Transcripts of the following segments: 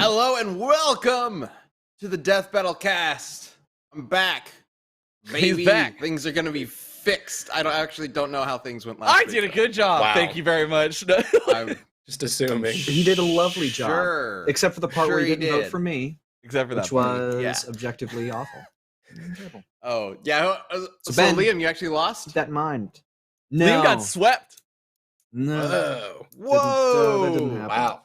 Hello and welcome to the Death Battle Cast. I'm back. Baby. He's back. Things are going to be fixed. I don't know how things went last week. I did a good job. Wow. Thank you very much. I'm Just assuming. He did a lovely job, sure. except for the part Sure where he he didn't vote did. for me, Except for that. which was Yeah. objectively awful. Oh, yeah. So Ben- Liam, you actually lost? Keep that in mind. No, Liam got swept. no. Oh, Whoa. That didn't happen. wow.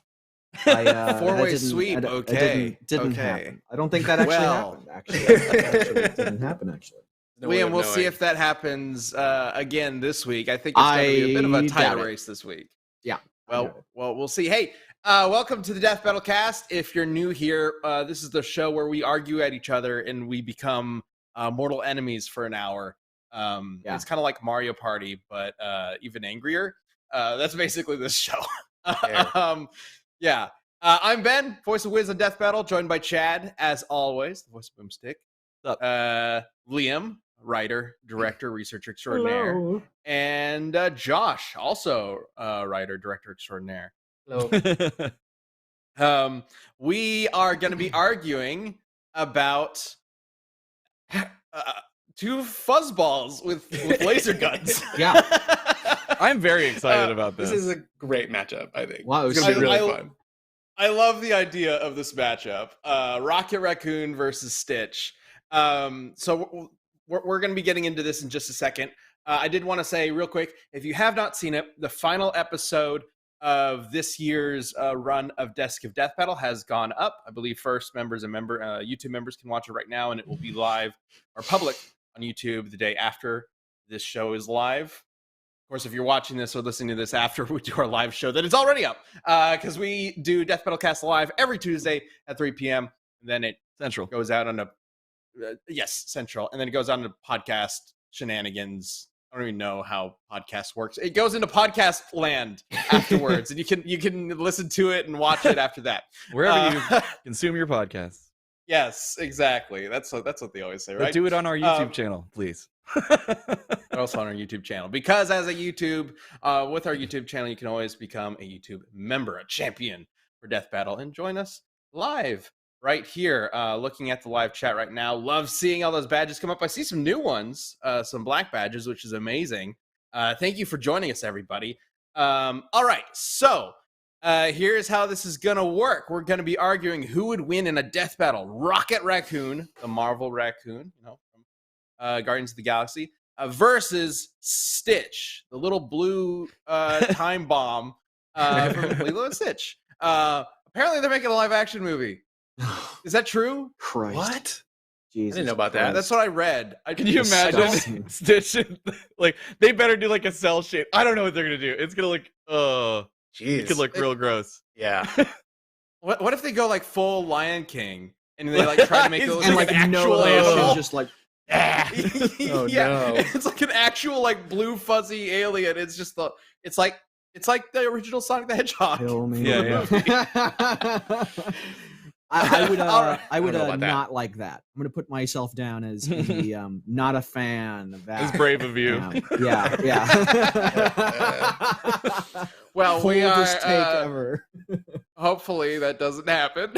Four-way that didn't- sweep, I okay, didn't okay. happen. I don't think that actually Well. happened. Actually, it didn't happen. Actually, No way Liam, of we'll see knowing. if that happens again this week. I think it's going to be a bit of a I doubt title it. race this week. Yeah. Well, we'll see. Hey, welcome to the Death Battle Cast. If you're new here, this is the show where we argue at each other and we become mortal enemies for an hour. Yeah. It's kind of like Mario Party, but even angrier. That's basically this show. Yeah. I'm Ben, voice of Wiz on Death Battle, joined by Chad, as always, the voice of Boomstick. What's up? Liam, writer, director, researcher extraordinaire. Hello. And Josh, also writer, director extraordinaire. Hello. We are going to be arguing about two fuzzballs with laser guns. Yeah. I'm very excited about this. This is a great matchup, I think. Wow, it was It's going to be I- really I- fun. I love the idea of this matchup. Rocket Raccoon versus Stitch. So we're going to be getting into this in just a second. I did want to say real quick, if you have not seen it, the final episode of this year's run of Desk of Death Battle has gone up. I believe first YouTube members can watch it right now, and it will be live or public on YouTube the day after this show is live. Of course, if you're watching this or listening to this after we do our live show, then it's already up because we do Death Battle Cast live every Tuesday at 3 p.m. And then it Central. goes out on a Central, and then it goes on to podcast shenanigans. I don't even know how podcast works. It goes into podcast land afterwards, and you can listen to it and watch it after that. Wherever you consume your podcasts. Yes, exactly. That's what they always say, But right? do it on our YouTube channel, please. Also on our YouTube channel, because as a YouTube, with our YouTube channel, you can always become a YouTube member, a champion for Death Battle, and join us live right here. Looking at the live chat right now, love seeing all those badges come up. I see some new ones, some black badges, which is amazing. Thank you for joining us, everybody. All right, so here's how this is gonna work. We're gonna be arguing who would win in a death battle: Rocket Raccoon, the Marvel Raccoon, from Guardians of the Galaxy, versus Stitch, the little blue time bomb from Lilo and Stitch. Apparently, they're making a live-action movie. Is that true? Christ. What? Jesus I didn't know about that. That's what I read. Can you imagine Stitch? Like, they better do like a cell shade. I don't know what they're gonna do. It's gonna look. Jeez. It could look real gross. Yeah. What if they go like full Lion King and they like try to make it look And like like an no actual animal, just like Oh, yeah, no. it's like an actual like blue fuzzy alien. It's just it's like the original Sonic the Hedgehog. kill me. Yeah, I would I don't know about that. not like that. I'm gonna put myself down as the not a fan of that. It's brave of you. Yeah. Well, we Coldest take are ever. hopefully that doesn't happen.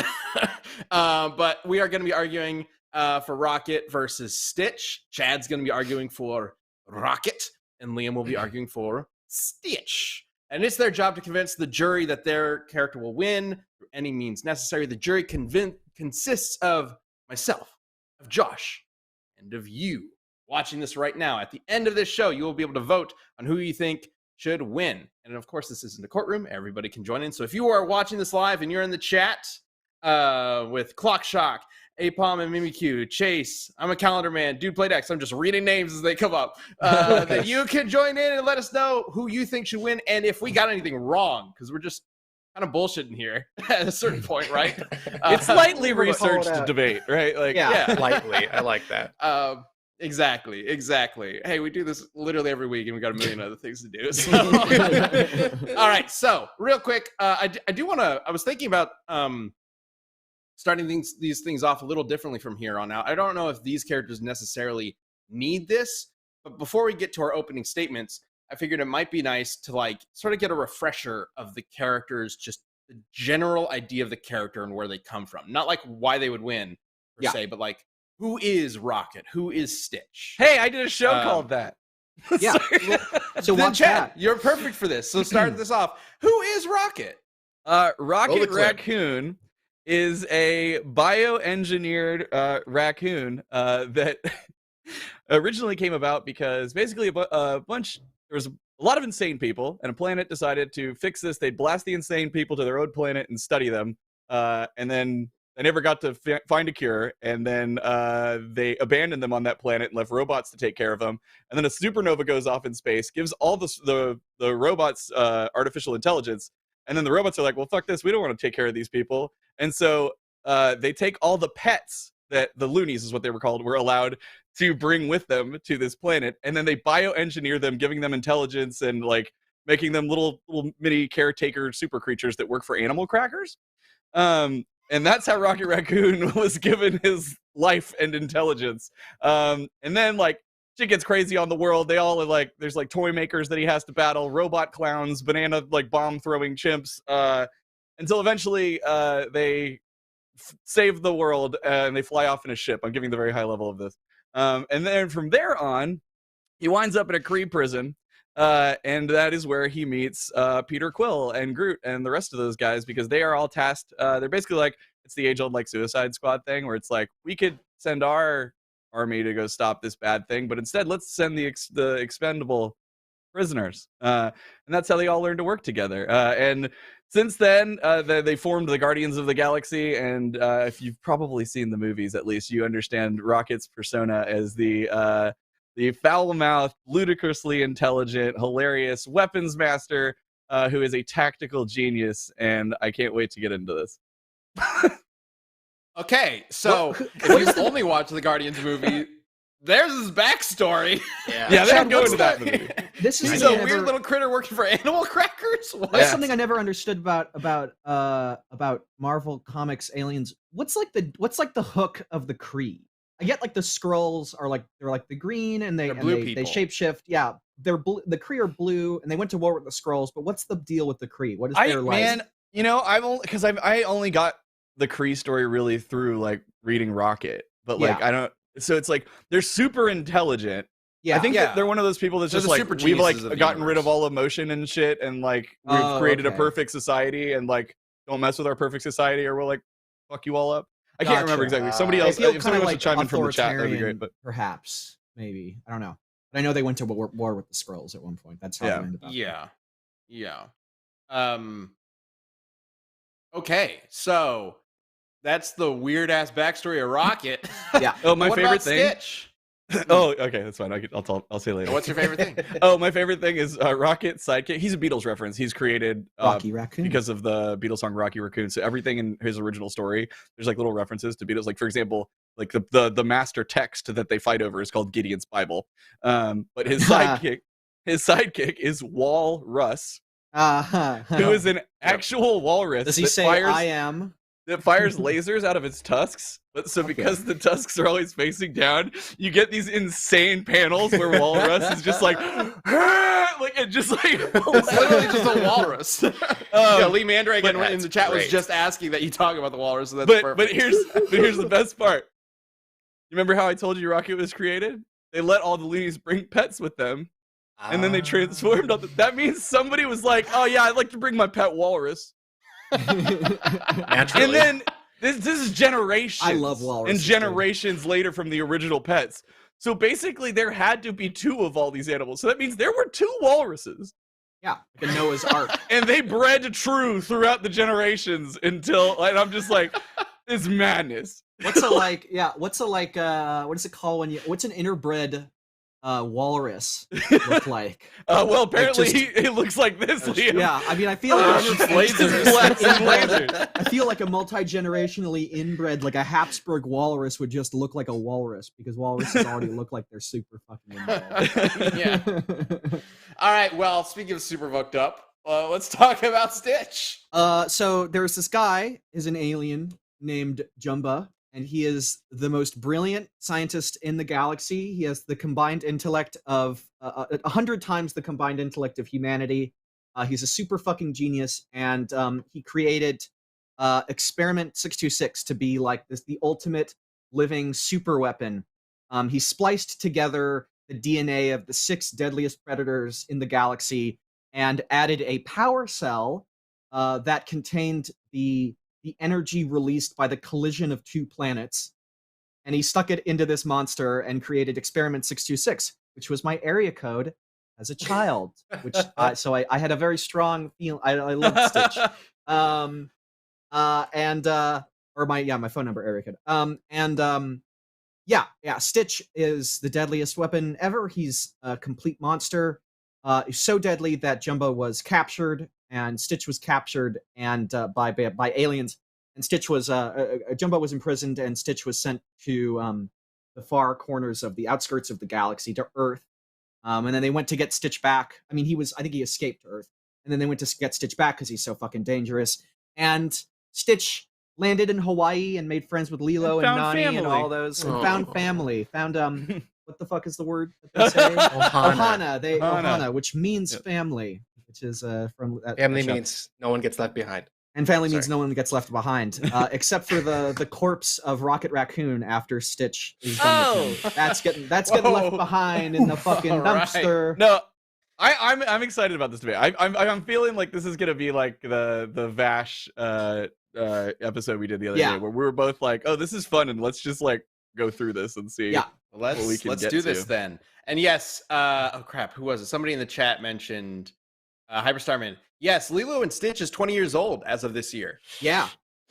But we are going to be arguing for Rocket versus Stitch. Chad's going to be arguing for Rocket, and Liam will be arguing for Stitch. And it's their job to convince the jury that their character will win through any means necessary. The jury consists of myself, of Josh, and of you watching this right now. At the end of this show, you will be able to vote on who you think should win. And of course, this isn't a courtroom. Everybody can join in. So if you are watching this live and you're in the chat with Clock Shock, Apom and Mimikyu, Chase, I'm a calendar man, Dude Play Dex, I'm just reading names as they come up, that you can join in and let us know who you think should win and if we got anything wrong, because we're just kind of bullshitting here at a certain point, right? It's lightly we're gonna call it researched out. debate, right? Like, Yeah. Lightly. I like that. Exactly. Hey, we do this literally every week, and we got a million other things to do. So. All right. So, real quick, I do want to. I was thinking about starting these things off a little differently from here on out. I don't know if these characters necessarily need this, but before we get to our opening statements, I figured it might be nice to like sort of get a refresher of the characters, just the general idea of the character and where they come from. Not like why they would win per se, but like who is Rocket? Who is Stitch? Hey, I did a show called that. Yeah. So Then watch Chad, that. you're perfect for this. So start this off. Who is Rocket? Roll the Rocket clip. Raccoon is a bioengineered raccoon that originally came about because basically there was a lot of insane people, and a planet decided to fix this. They'd blast the insane people to their own planet and study them, and then they never got to find a cure, and then they abandoned them on that planet and left robots to take care of them. And then a supernova goes off in space, gives all the robots artificial intelligence, and then the robots are like, well, fuck this, we don't want to take care of these people. And so they take all the pets that the loonies is what they were called, were allowed to bring with them to this planet, and then they bioengineer them, giving them intelligence and like making them little mini caretaker super creatures that work for animal crackers. And that's how Rocket Raccoon was given his life and intelligence. And then like shit gets crazy on the world. They all are like, there's like toy makers that he has to battle, robot clowns, banana like bomb throwing chimps, until eventually they save the world and they fly off in a ship. I'm giving the very high level of this. And then from there on, he winds up in a Kree prison. And that is where he meets Peter Quill and Groot and the rest of those guys, because they are all tasked. They're basically like, it's the age-old like Suicide Squad thing, where it's like, we could send our army to go stop this bad thing, but instead let's send the expendable prisoners. And that's how they all learn to work together. And since then, they formed the Guardians of the Galaxy. And if you've probably seen the movies, at least, you understand Rocket's persona as the foul-mouthed, ludicrously intelligent, hilarious weapons master who is a tactical genius, and I can't wait to get into this. Okay, so if you've only watched the Guardians movie, there's his backstory. Yeah, they Chad, don't go what's into that movie. This is He's something a I weird never- little critter working for animal crackers. What? That's something I never understood about Marvel Comics aliens. What's like the hook of the Kree? I get like the Skrulls are like they're like the green and They're blue they people. shapeshift. Yeah, they're the Kree are blue and they went to war with the Skrulls. But what's the deal with the Kree? What is their like? Man, you know, I only got the Kree story really through like reading Rocket, but like Yeah. I don't. So it's like they're super intelligent. Yeah, I think Yeah. that they're one of those people that's They're just the like, super we've like geniuses of the gotten rid of universe. all emotion and shit, and like we've created a okay. perfect society, and like don't mess with our perfect society, or we'll like fuck you all up. I can't remember Gotcha. exactly. Somebody They else, feel if kind somebody of wants like to chime in from the chat, that'd be authoritarian, great. But perhaps, maybe I don't know. But I know they went to war with the Skrulls at one point. That's how I learned about them. Yeah. Okay, so that's the weird ass backstory of Rocket. Yeah. oh, my What favorite about thing. Stitch? Oh, okay, that's fine. I'll say later. What's your favorite thing? Oh, my favorite thing is Rocket's sidekick. He's a Beatles reference. He's created Rocky Raccoon. because of the Beatles song Rocky Raccoon. So everything in his original story, there's like little references to Beatles. Like for example, like the master text that they fight over is called Gideon's Bible. But his sidekick is Walrus, who is an actual walrus. Does he that say fires, I am? that fires lasers out of its tusks. But so because the tusks are always facing down, you get these insane panels where Walrus is just like it just like It's literally just a walrus. Yeah, Lee Mandrake in the chat was great. just asking that you talk about the walrus. So that's but perfect. here's the best part. You remember how I told you Rocket was created? They let all the loonies bring pets with them, and then they transformed. That means somebody was like, "Oh yeah, I'd like to bring my pet walrus." Naturally. And then this is generations. I love walruses, And dude. generations later from the original pets. So basically, there had to be 2 of all these animals. So that means there were 2 walruses, Yeah, like a Noah's Ark. and they bred true throughout the generations until. And I'm just like, it's madness. What's a like? Yeah, what's a like? What is it called when you? What's an interbred walrus look like? Well, apparently just- he looks like this, Liam. Yeah, I mean, I feel like Shoots lasers. Lasers. I feel like a multi-generationally inbred, like a Habsburg walrus, would just look like a walrus because walruses already look like they're super fucking inbred. Yeah. All right. Well, speaking of super hooked up, let's talk about Stitch. So there's this guy, is an alien named Jumba, and he is the most brilliant scientist in the galaxy. He has the combined intellect of 100 times the combined intellect of humanity. He's a super fucking genius, and he created Experiment 626 to be like the ultimate living super weapon. He spliced together the DNA of the 6 deadliest predators in the galaxy and added a power cell that contained the energy released by the collision of 2 planets. And he stuck it into this monster and created Experiment 626, which was my area code as a child. Which I had a very strong feel. I loved Stitch. Or my phone number area code. Stitch is the deadliest weapon ever. He's a complete monster. He's so deadly that Jumbo was captured, and Stitch was captured and by aliens. And Stitch was Jumbo was imprisoned, and Stitch was sent to the far corners of the outskirts of the galaxy to Earth. And then they went to get Stitch back. I mean, I think he escaped to Earth, and then they went to get Stitch back because he's so fucking dangerous. And Stitch landed in Hawaii and made friends with Lilo and Nani and all those, and found family. Found what the fuck is the word that they say? Ohana. Ohana, which means family, which is from family means no one gets left behind. And family means no one gets left behind, except for the corpse of Rocket Raccoon after Stitch is done with him. That's getting left behind in the fucking dumpster. Right. No, I'm excited about this debate. I'm feeling like this is gonna be like the Vash episode we did the other day, where we were both like, "Oh, this is fun," and let's just like go through this and see. Yeah, let's do this then. And yes, oh crap, who was it? Somebody in the chat mentioned Hyperstarman. Yes, Lilo and Stitch is 20 years old as of this year. Yeah.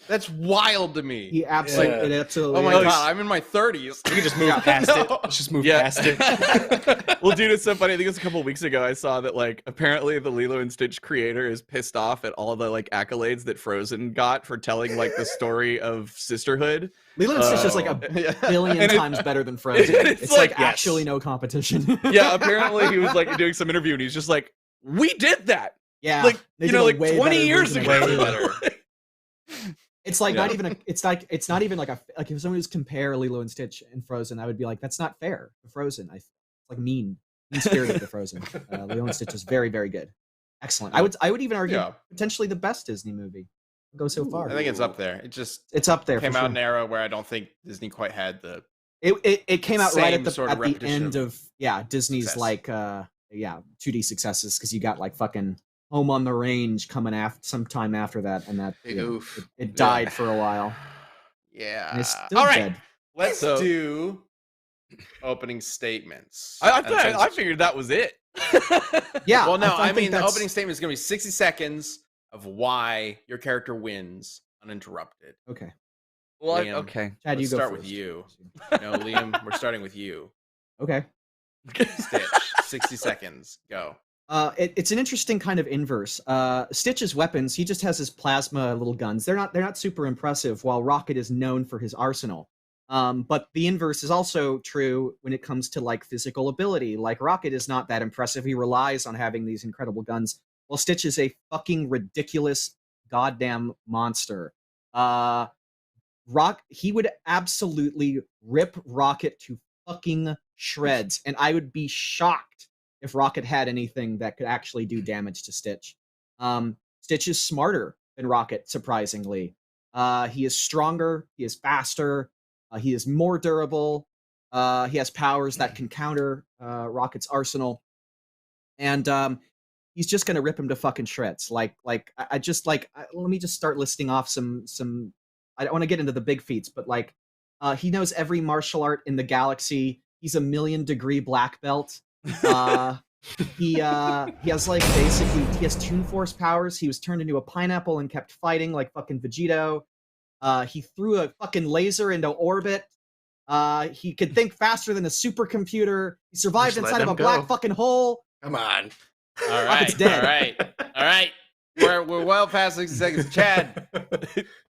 That's wild to me. He absolutely, absolutely. Oh my god, I'm in my 30s. We can just move past it. Let's just move past it. Well, dude, it's so funny. I think it was a couple of weeks ago I saw that like apparently the Lilo and Stitch creator is pissed off at all the like accolades that Frozen got for telling like the story of sisterhood. Lilo and Stitch is like a billion times better than Frozen. It's like actually no competition. Yeah, apparently he was like doing some interview and he's just like, "We did that." Yeah, like like 20 years ago. Way better. It's like not even it's not even like if someone was compare Lilo and Stitch and Frozen, I would be like, that's not fair to Frozen. It's like mean spirited to Frozen. Lilo and Stitch is very, very good. Excellent. I would even argue potentially the best Disney movie. I'll go so far. I think it's up there. It's up there. Came out in an era where I don't think Disney quite had the it came out right at the sort of end of Disney's success. Like 2D successes, because you got like fucking Home on the Range coming sometime after that, and that it died for a while. Yeah. And it's still all right. dead. Let's do opening statements. I figured that was it. Yeah. Well, no, I mean the opening statement is going to be 60 seconds of why your character wins uninterrupted. Okay. Well, Liam, okay. Chad, let's you go start first. with you. No, Liam, we're starting with you. Okay. Stitch, 60 seconds. Go. It's an interesting kind of inverse. Stitch's weapons, he just has his plasma little guns. They're not super impressive, while Rocket is known for his arsenal. But the inverse is also true when it comes to like physical ability. Like Rocket is not that impressive. He relies on having these incredible guns, while Stitch is a fucking ridiculous goddamn monster. He would absolutely rip Rocket to fucking shreds, and I would be shocked if Rocket had anything that could actually do damage to Stitch. Stitch is smarter than Rocket, surprisingly. He is stronger, he is faster, he is more durable, he has powers that can counter Rocket's arsenal, and he's just gonna rip him to fucking shreds. Let me just start listing off some I don't want to get into the big feats, but like he knows every martial art in the galaxy. He's a 1,000,000-degree black belt. He has like basically he has Toon Force powers. He was turned into a pineapple and kept fighting like fucking Vegito. He threw a fucking laser into orbit. He could think faster than a supercomputer. He survived inside of a black fucking hole. Come on. All Rocket's dead. All right. We're well past 60 seconds. Chad,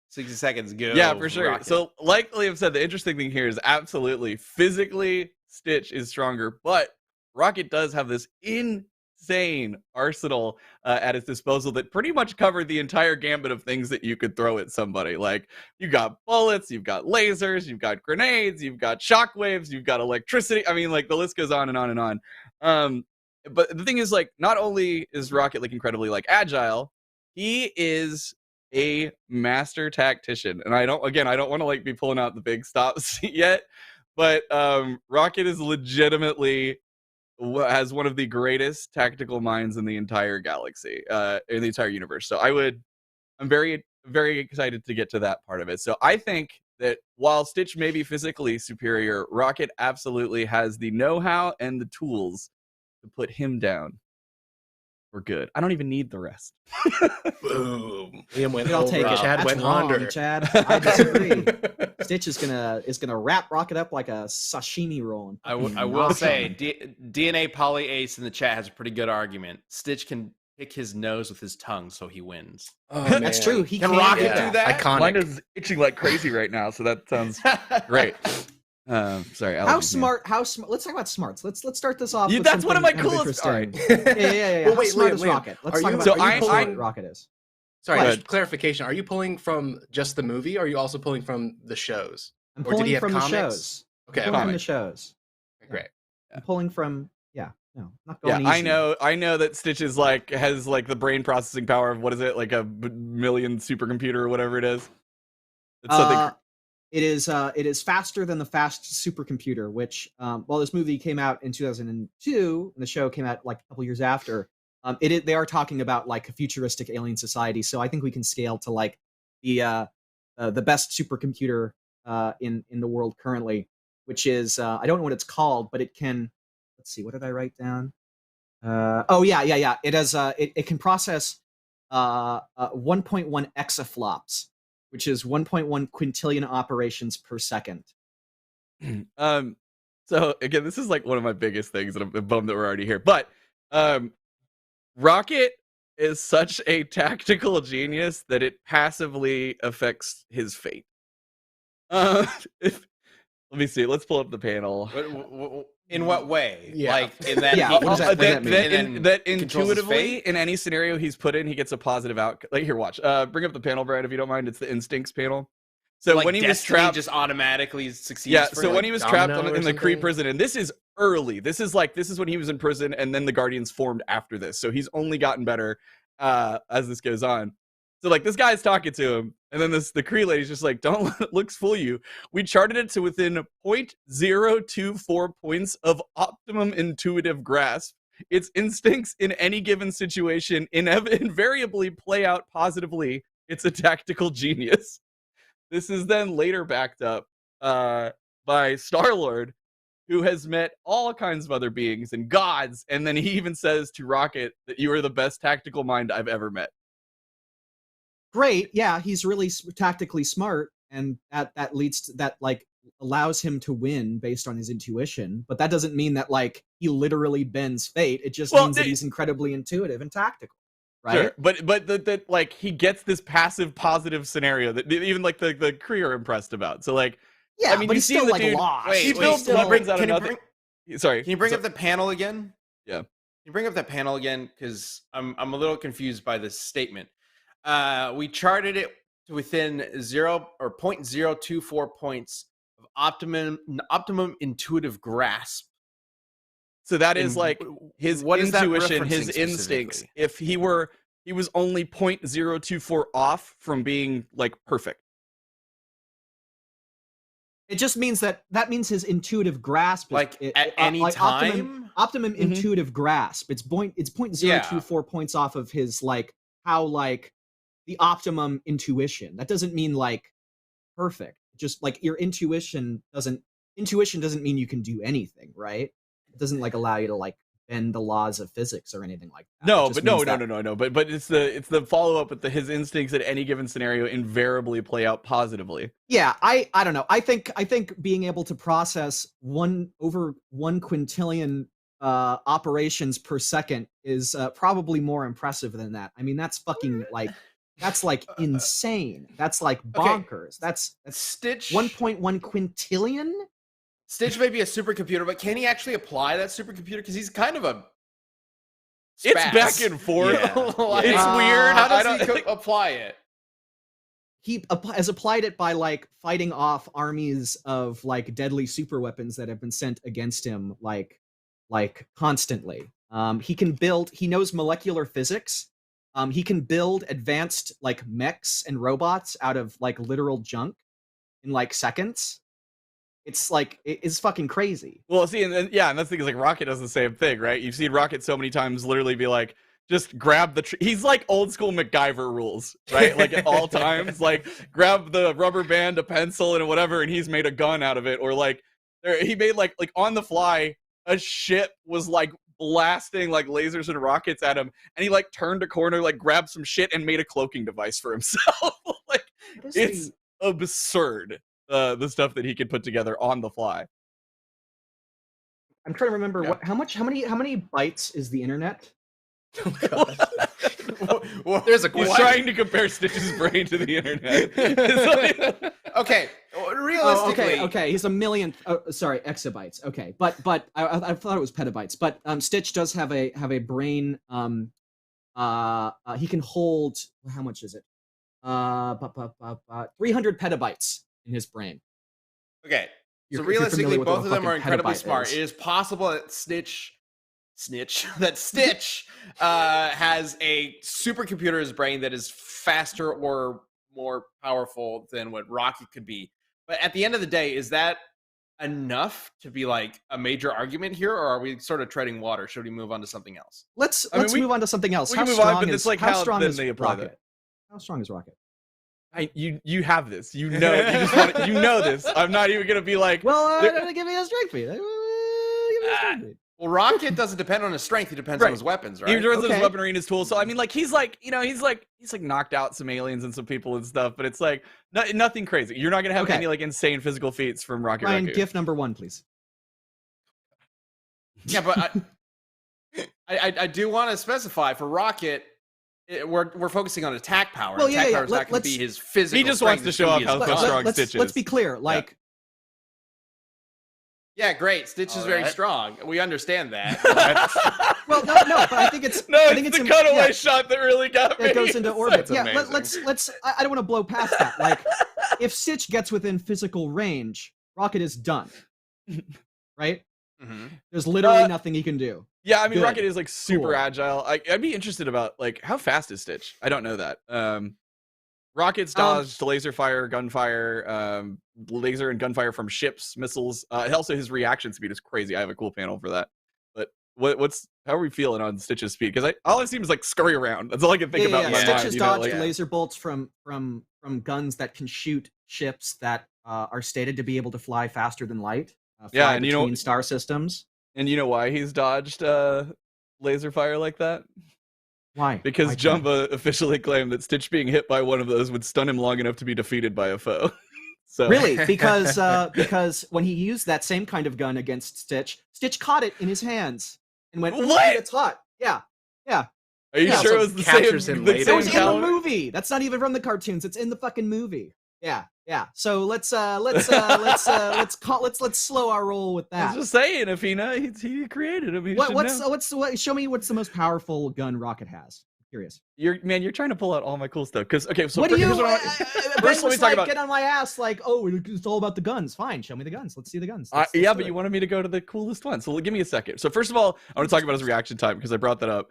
60 seconds, go. Yeah, for sure. Rocket. So, like Liam said, the interesting thing here is absolutely physically Stitch is stronger, but Rocket does have this insane arsenal at his disposal that pretty much covered the entire gambit of things that you could throw at somebody. Like, you got bullets, you've got lasers, you've got grenades, you've got shockwaves, you've got electricity. I mean, like, the list goes on and on and on. but the thing is, like, not only is Rocket like incredibly like agile, he is a master tactician. And I don't want to like be pulling out the big stops yet, but Rocket is legitimately has one of the greatest tactical minds in the entire galaxy, in the entire universe. So I'm very, very excited to get to that part of it. So I think that while Stitch may be physically superior, Rocket absolutely has the know-how and the tools to put him down for good. I don't even need the rest. Boom. Liam went I'll take over. it. Chad That's went wrong, under. Chad. I disagree. Stitch is gonna wrap Rocket up like a sashimi roll. And I fucking will knock say, him. DNA Poly Ace in the chat has a pretty good argument. Stitch can pick his nose with his tongue, so he wins. Oh, That's man. true. He Can can Rocket do do that? Iconic. Mine is itching like crazy right now, so that sounds great. Sorry, How allergies, smart? How smart? Let's talk about smarts. Let's start this off. Yeah, with that's one of my something kind coolest- interesting. Yeah. Well, How wait, smart Liam, is Liam, Rocket? Let's are talk you- about so how I- smart I'm- Rocket is. Sorry, Go just ahead. clarification. Are you pulling from just the movie, or are you also pulling from the shows? I'm Or did pulling he have from comics? the shows. Okay, I'm pulling from okay. the shows. Great. I'm pulling from. Yeah. No, not Yeah, going easy. I know that Stitch is like has like the brain processing power of what is it, like a million supercomputer or whatever it is. It's something. It is faster than the fast supercomputer, which well, this movie came out in 2002, and the show came out like a couple years after. They are talking about like a futuristic alien society, so I think we can scale to like the best supercomputer in the world currently, which is I don't know what it's called, but it can. Let's see, what did I write down? Oh yeah. It has it can process 1.1 exaflops, which is 1.1 quintillion operations per second. So again, this is like one of my biggest things, and I'm bummed that we're already here. But Rocket is such a tactical genius that it passively affects his fate. Let me see. Let's pull up the panel. In what way? Yeah. Like in that, Yeah, he- what does that mean? That controls his intuitively, fate? in any scenario he's put in, he gets a positive outcome. Like here, watch. Bring up the panel, Brad, if you don't mind. It's the instincts panel. So like when he was Destiny trapped, just automatically succeeds. yeah. for So him? when he was trapped Domino or in the Kree something? prison, and this is early. This is when he was in prison, and then the Guardians formed after this. So he's only gotten better as this goes on. So like this guy's talking to him, and then the Kree lady's just like, "Don't let looks fool you. We charted it to within 0.024 points of optimum intuitive grasp. Its instincts in any given situation invariably play out positively. It's a tactical genius." This is then later backed up by Star-Lord, who has met all kinds of other beings and gods, and then he even says to Rocket that you are the best tactical mind I've ever met. Great, yeah, he's really tactically smart, and that leads to that like allows him to win based on his intuition. But that doesn't mean that like he literally bends fate. It just means that he's incredibly intuitive and tactical, right? Sure, but that like he gets this passive positive scenario that even like the Kree are impressed about. So like, Yeah, I mean, but you he's see still the like dude- lost. Wait, he wait, builds can you brings out can you another. bring- Sorry, Can you bring up the panel again? Yeah. Can you bring up that panel again? Because I'm a little confused by this statement. We charted it to within 0.024 points of optimum intuitive grasp. So that is And like his what is that intuition, his referencing instincts. specifically? If he was only 0.024 off from being like perfect. It just means that means his intuitive grasp is Like at any time? optimum Mhm. intuitive grasp. It's 0.024 points off of his like how like the optimum intuition. That doesn't mean like perfect. Just like your intuition doesn't mean you can do anything, right? It doesn't like allow you to like bend the laws of physics or anything like that. It No, just but no. means that- But it's the follow up with his instincts at any given scenario invariably play out positively. Yeah, I don't know. I think being able to process over 1 quintillion operations per second is probably more impressive than that. I mean, that's fucking like insane. That's like bonkers. That's Stitch 1.1 quintillion. Stitch may be a supercomputer, but can he actually apply that supercomputer? Because he's kind of a It's spaz. back and forth. Yeah. It's weird. How I does he don't- apply it? He has applied it by like fighting off armies of like deadly super weapons that have been sent against him like constantly. He can build. He knows molecular physics. He can build advanced like mechs and robots out of like literal junk in like seconds. It's like it's fucking crazy. Well, see, and that's the thing is like Rocket does the same thing, right? You've seen Rocket so many times literally be like, just grab the he's like old school MacGyver rules, right? Like at all times, like grab the rubber band, a pencil, and whatever, and he's made a gun out of it. Or like he made like on the fly, a ship was like blasting like lasers and rockets at him, and he like turned a corner, like grabbed some shit and made a cloaking device for himself. Like it's absurd. The stuff that he could put together on the fly. I'm trying to remember how many bytes is the internet? Oh god. Well, there's a He's question. trying to compare Stitch's brain to the internet. Okay, realistically, okay. He's a million. Sorry, exabytes. Okay, but I thought it was petabytes. But Stitch does have a brain. He can hold, how much is it? 300 petabytes in his brain. Okay, If so you're realistically, familiar with both what of a them are fucking incredibly petabyte smart. is. It is possible that Stitch has a supercomputer in his brain that is faster or more powerful than what Rocket could be. But at the end of the day, is that enough to be like a major argument here, or are we sort of treading water? Should we move on to something else? Let's we- move on to something else. we How can move on, strong but is it's like how how strong then is they apply that. Rocket? How strong is Rocket? You have this. You know. You know this. I'm not even gonna be like. Well, give me a strength feat. Give me a strength feat. Well, Rocket doesn't depend on his strength; he depends on Right. his weapons, He right? turns his Okay. weaponry and his tools. So I mean, like he's like knocked out some aliens and some people and stuff. But it's like nothing crazy. You're not gonna have Okay. any like insane physical feats from Rocket Ryan, Raccoon. gift number 1, please. Yeah, but I do want to specify for Rocket, we're focusing on attack power. Well, attack yeah. power is not going to be his physical. He just wants strength, to it's show gonna off be how his gun. strong Stitch Let's is. be clear. Like, Yeah, great. Stitch is All very right. strong. We understand that. well, no, but I think it's No, I think it's the im- cutaway yeah, shot that really got me. that goes into orbit. That's Yeah, amazing. let's. I don't want to blow past that. Like, if Stitch gets within physical range, Rocket is done. Right? Mhm. There's literally nothing he can do. Yeah, I mean, Good. Rocket is like super Cool. agile. I'd be interested about like how fast is Stitch? I don't know that. Rocket's dodged laser fire, gunfire, laser and gunfire from ships, missiles. Also, his reaction speed is crazy. I have a cool panel for that. But how are we feeling on Stitch's speed? Because all I see is like scurry around. That's all I can think about. In my Stitch mind, has you know, dodged like- laser bolts from guns that can shoot ships that are stated to be able to fly faster than light. Yeah, fly and you know- between star systems. And you know why he's dodged laser fire like that? Why? Because Why Jumba officially claimed that Stitch being hit by one of those would stun him long enough to be defeated by a foe. So Really? Because when he used that same kind of gun against Stitch, Stitch caught it in his hands and went, "Ooh, What? it's hot." Yeah. Are you Yeah, sure so it was the captures same? him the later. It same was in the caliber? movie. That's not even from the cartoons. It's in the fucking movie. Yeah. So let's slow our roll with I that. was just saying, if he created him, he should know. Show me what's the most powerful gun Rocket has. I'm curious. You're trying to pull out all my cool stuff. Because so What do you? here's what First, let me talk about. get on my ass. Like, oh, it's all about the guns. Fine, show me the guns. Let's see the guns. Let's Yeah, do but it. you wanted me to go to the coolest one, so give me a second. So first of all, I want to talk about his reaction time because I brought that up.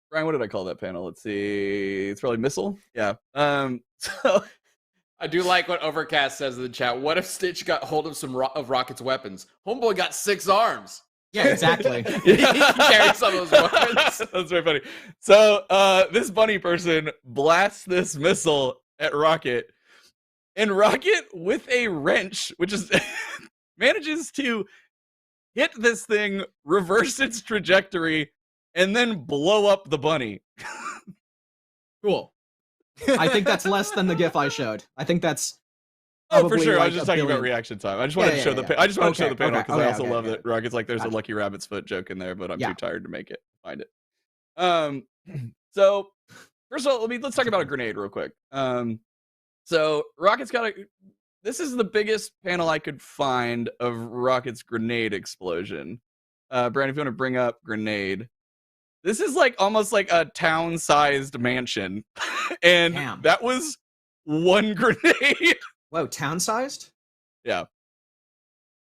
Brian, what did I call that panel? Let's see. It's probably missile. Yeah. So I do like what Overcast says in the chat. What if Stitch got hold of some of Rocket's weapons? Homeboy got 6 arms. Yeah, exactly. He can carry some of those weapons. That's very funny. So this bunny person blasts this missile at Rocket, and Rocket with a wrench, which is manages to hit this thing, reverse its trajectory, and then blow up the bunny. Cool. I think that's less than the GIF I showed. I think that's. Oh, for probably sure. I like was just a talking about billion. reaction time. I just wanted to show yeah. I just wanted to show Okay, the panel okay, because I also okay, love okay. that Rocket's like there's Gotcha. a Lucky Rabbit's foot joke in there, but I'm Yeah. too tired to find it. So first of all, let's talk about a grenade real quick. So Rocket's got this is the biggest panel I could find of Rocket's grenade explosion. Brandon, if you want to bring up grenade. This is like almost like a town-sized mansion. And Damn. that was one grenade. Whoa, town sized? Yeah. Oh,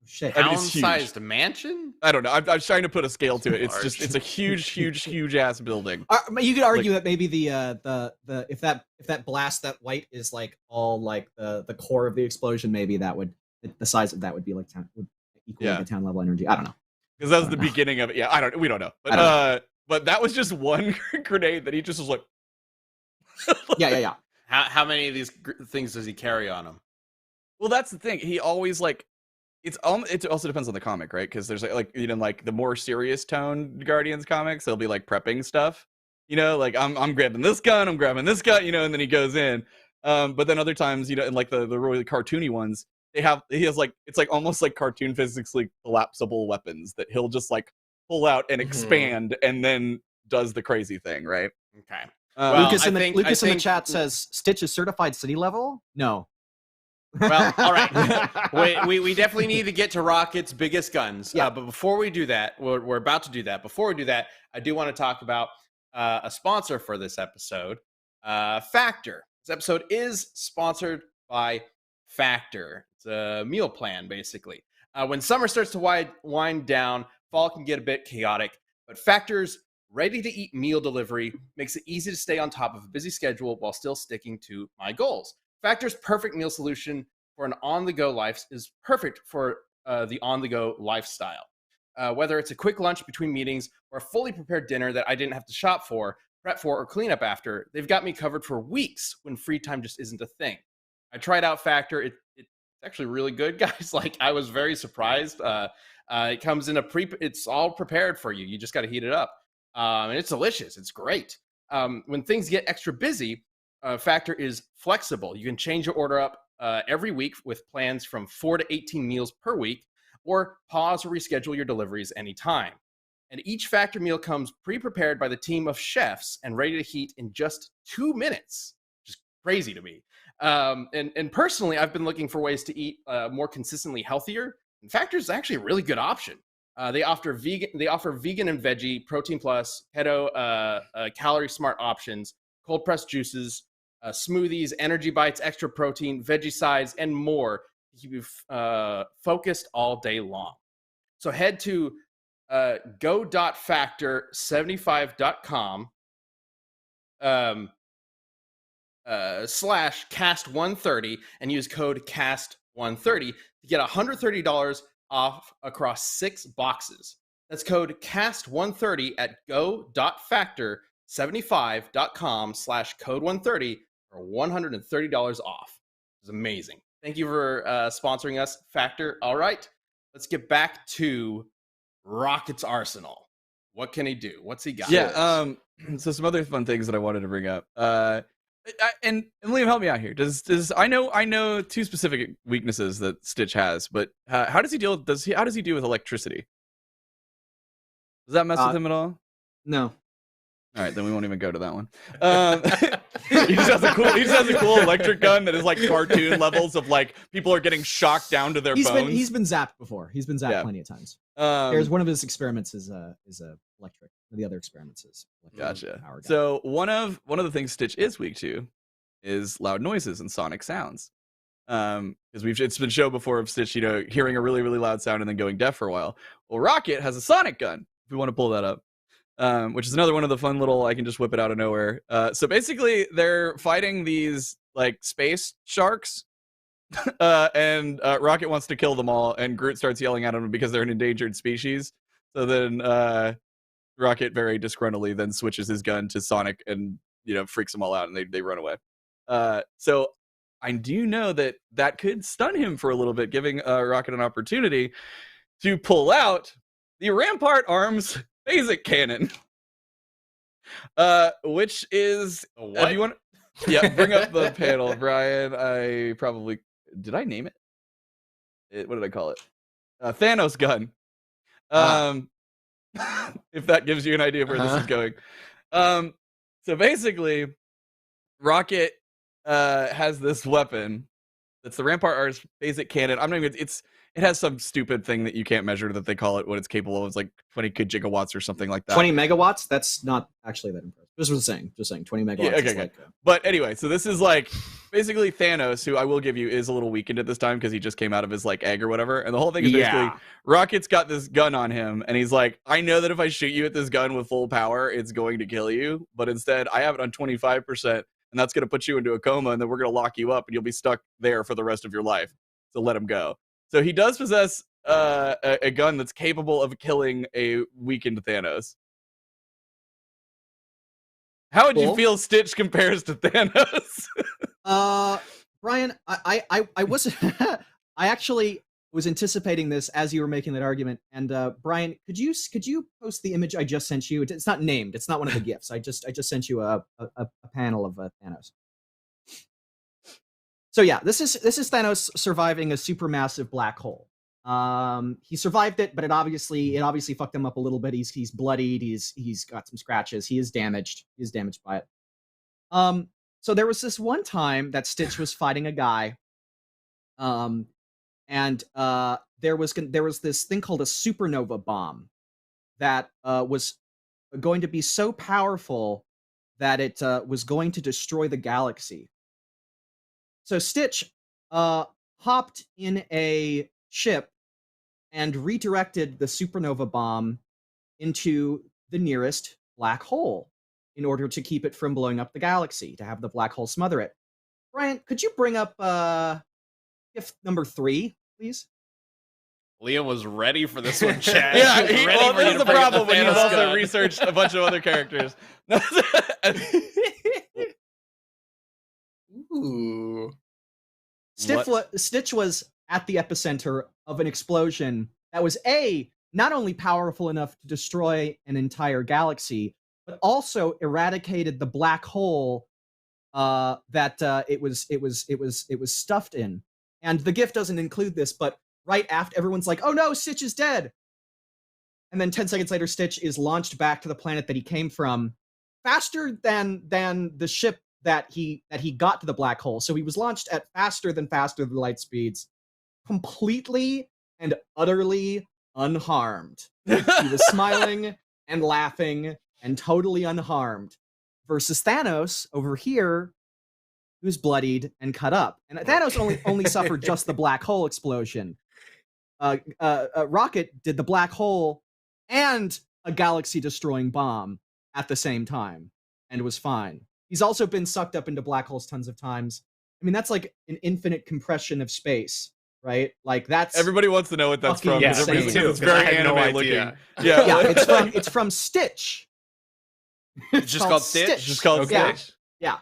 shit. I mean, it's huge. Town-sized mansion? I don't know. I'm trying to put a scale to it. It's Large. just it's a huge ass building. You could argue that maybe the if that blast that light is like all like the core of the explosion, maybe that would the size of that would be like would equal like a town level energy. I don't know. Because that was the beginning of it. Yeah, we don't know. But but that was just one grenade that he just was like. Yeah. How many of these things does he carry on him? Well, that's the thing. He always like it also depends on the comic, right? Because there's like like the more serious tone Guardians comics, they'll be like prepping stuff. Like I'm grabbing this gun, and then he goes in. But then other times, in like the really cartoony ones, he has like it's like almost like cartoon physics, like collapsible weapons that he'll just like pull out and expand and then does the crazy thing, right? Okay. Lucas in the chat says Stitch is certified city level. No. Well, all right. we definitely need to get to Rocket's biggest guns. Yeah. But before we do that, we're about to do that. Before we do that, I do want to talk about a sponsor for this episode, Factor. This episode is sponsored by Factor. It's a meal plan, basically. When summer starts to wind down, fall can get a bit chaotic, but Factor's ready-to-eat meal delivery makes it easy to stay on top of a busy schedule while still sticking to my goals. Factor's perfect meal solution for an on-the-go life is perfect for the on-the-go lifestyle. Whether it's a quick lunch between meetings or a fully prepared dinner that I didn't have to shop for, prep for, or clean up after, they've got me covered for weeks when free time just isn't a thing. I tried out Factor. It's actually really good, guys. Like, I was very surprised. It comes in it's all prepared for you. You just got to heat it up. And it's delicious. It's great. When things get extra busy, Factor is flexible. You can change your order up every week with plans from 4 to 18 meals per week, or pause or reschedule your deliveries anytime. And each Factor meal comes pre-prepared by the team of chefs and ready to heat in just 2 minutes, which is crazy to me. And personally, I've been looking for ways to eat more consistently healthier. And Factor is actually a really good option. They offer vegan and veggie, protein plus, keto, calorie smart options, cold pressed juices, smoothies, energy bites, extra protein, veggie sides, and more to keep you focused all day long. So head to go.factor75.com /cast130 and use code cast130 to get $130 off across 6 boxes. That's code cast130 at go.factor75.com /code130 for $130 off. It's amazing. Thank you for sponsoring us, Factor. All right, let's get back to Rocket's arsenal. What can he do? What's he got? Yeah. So some other fun things that I wanted to bring up. And Liam, help me out here. Does I know 2 specific weaknesses that Stitch has, but how does he deal? How does he deal with electricity? Does that mess with him at all? No. All right, then we won't even go to that one. He just has a cool electric gun that is like cartoon levels of like people are getting shocked down to their bones. He's been zapped before. He's been zapped plenty of times. There's one of his experiments is electric. The other experiments is gotcha. So one of the things Stitch is weak to is loud noises and sonic sounds. Because it's been shown before of Stitch, hearing a really, really loud sound and then going deaf for a while. Well, Rocket has a sonic gun. If we want to pull that up. Which is another one of the fun little, I can just whip it out of nowhere. So basically, they're fighting these like space sharks, and Rocket wants to kill them all, and Groot starts yelling at them because they're an endangered species. So then Rocket, very disgruntledly, then switches his gun to Sonic and freaks them all out, and they run away. So I do know that could stun him for a little bit, giving Rocket an opportunity to pull out the Rampart Arms Phasic Cannon, which is if you want, bring up the panel, Brian. Did I name it? What did I call it? Thanos gun. If that gives you an idea of where this is going. So basically, Rocket has this weapon that's the Rampart Arms Phasic Cannon. I'm not even. It has some stupid thing that you can't measure that they call it what it's capable of. It's like 20 gigawatts or something like that. 20 megawatts? That's not actually that impressive. Just saying, 20 megawatts. Yeah, okay, is like But anyway, so this is like basically Thanos, who I will give you is a little weakened at this time because he just came out of his like egg or whatever. And the whole thing is basically Rocket's got this gun on him, and he's like, I know that if I shoot you at this gun with full power, it's going to kill you. But instead, I have it on 25%, and that's going to put you into a coma, and then we're going to lock you up, and you'll be stuck there for the rest of your life. So let him go. So he does possess a gun that's capable of killing a weakened Thanos. How would you feel Stitch compares to Thanos? Brian, I wasn't. I actually was anticipating this as you were making that argument. And Brian, could you post the image I just sent you? It's not named. It's not one of the gifs. I just sent you a panel of Thanos. So yeah, this is Thanos surviving a supermassive black hole. He survived it, but it obviously fucked him up a little bit. He's bloodied. He's got some scratches. He is damaged. By it. So there was this one time that Stitch was fighting a guy. And there was this thing called a supernova bomb that was going to be so powerful that it was going to destroy the galaxy. So Stitch hopped in a ship and redirected the supernova bomb into the nearest black hole in order to keep it from blowing up the galaxy, to have the black hole smother it. Brian, could you bring up gift number 3, please? Liam was ready for this one, Chad. Yeah, this is the problem when you've also researched a bunch of other characters. Ooh. Stitch was at the epicenter of an explosion that was not only powerful enough to destroy an entire galaxy, but also eradicated the black hole that it was stuffed in. And the GIF doesn't include this, but right after, everyone's like, "Oh no, Stitch is dead!" And then 10 seconds later, Stitch is launched back to the planet that he came from, faster than the ship that he got to the black hole. So he was launched at faster than light speeds, completely and utterly unharmed. He was smiling and laughing and totally unharmed. Versus Thanos over here, who's bloodied and cut up. And Thanos only suffered just the black hole explosion. Rocket did the black hole and a galaxy-destroying bomb at the same time, and was fine. He's also been sucked up into black holes tons of times. I mean, that's like an infinite compression of space, right? Like that's everybody wants to know what that's from. Yeah, it's very anime looking. Yeah, it's from Stitch. It's just called Stitch. Just called Stitch. Yeah.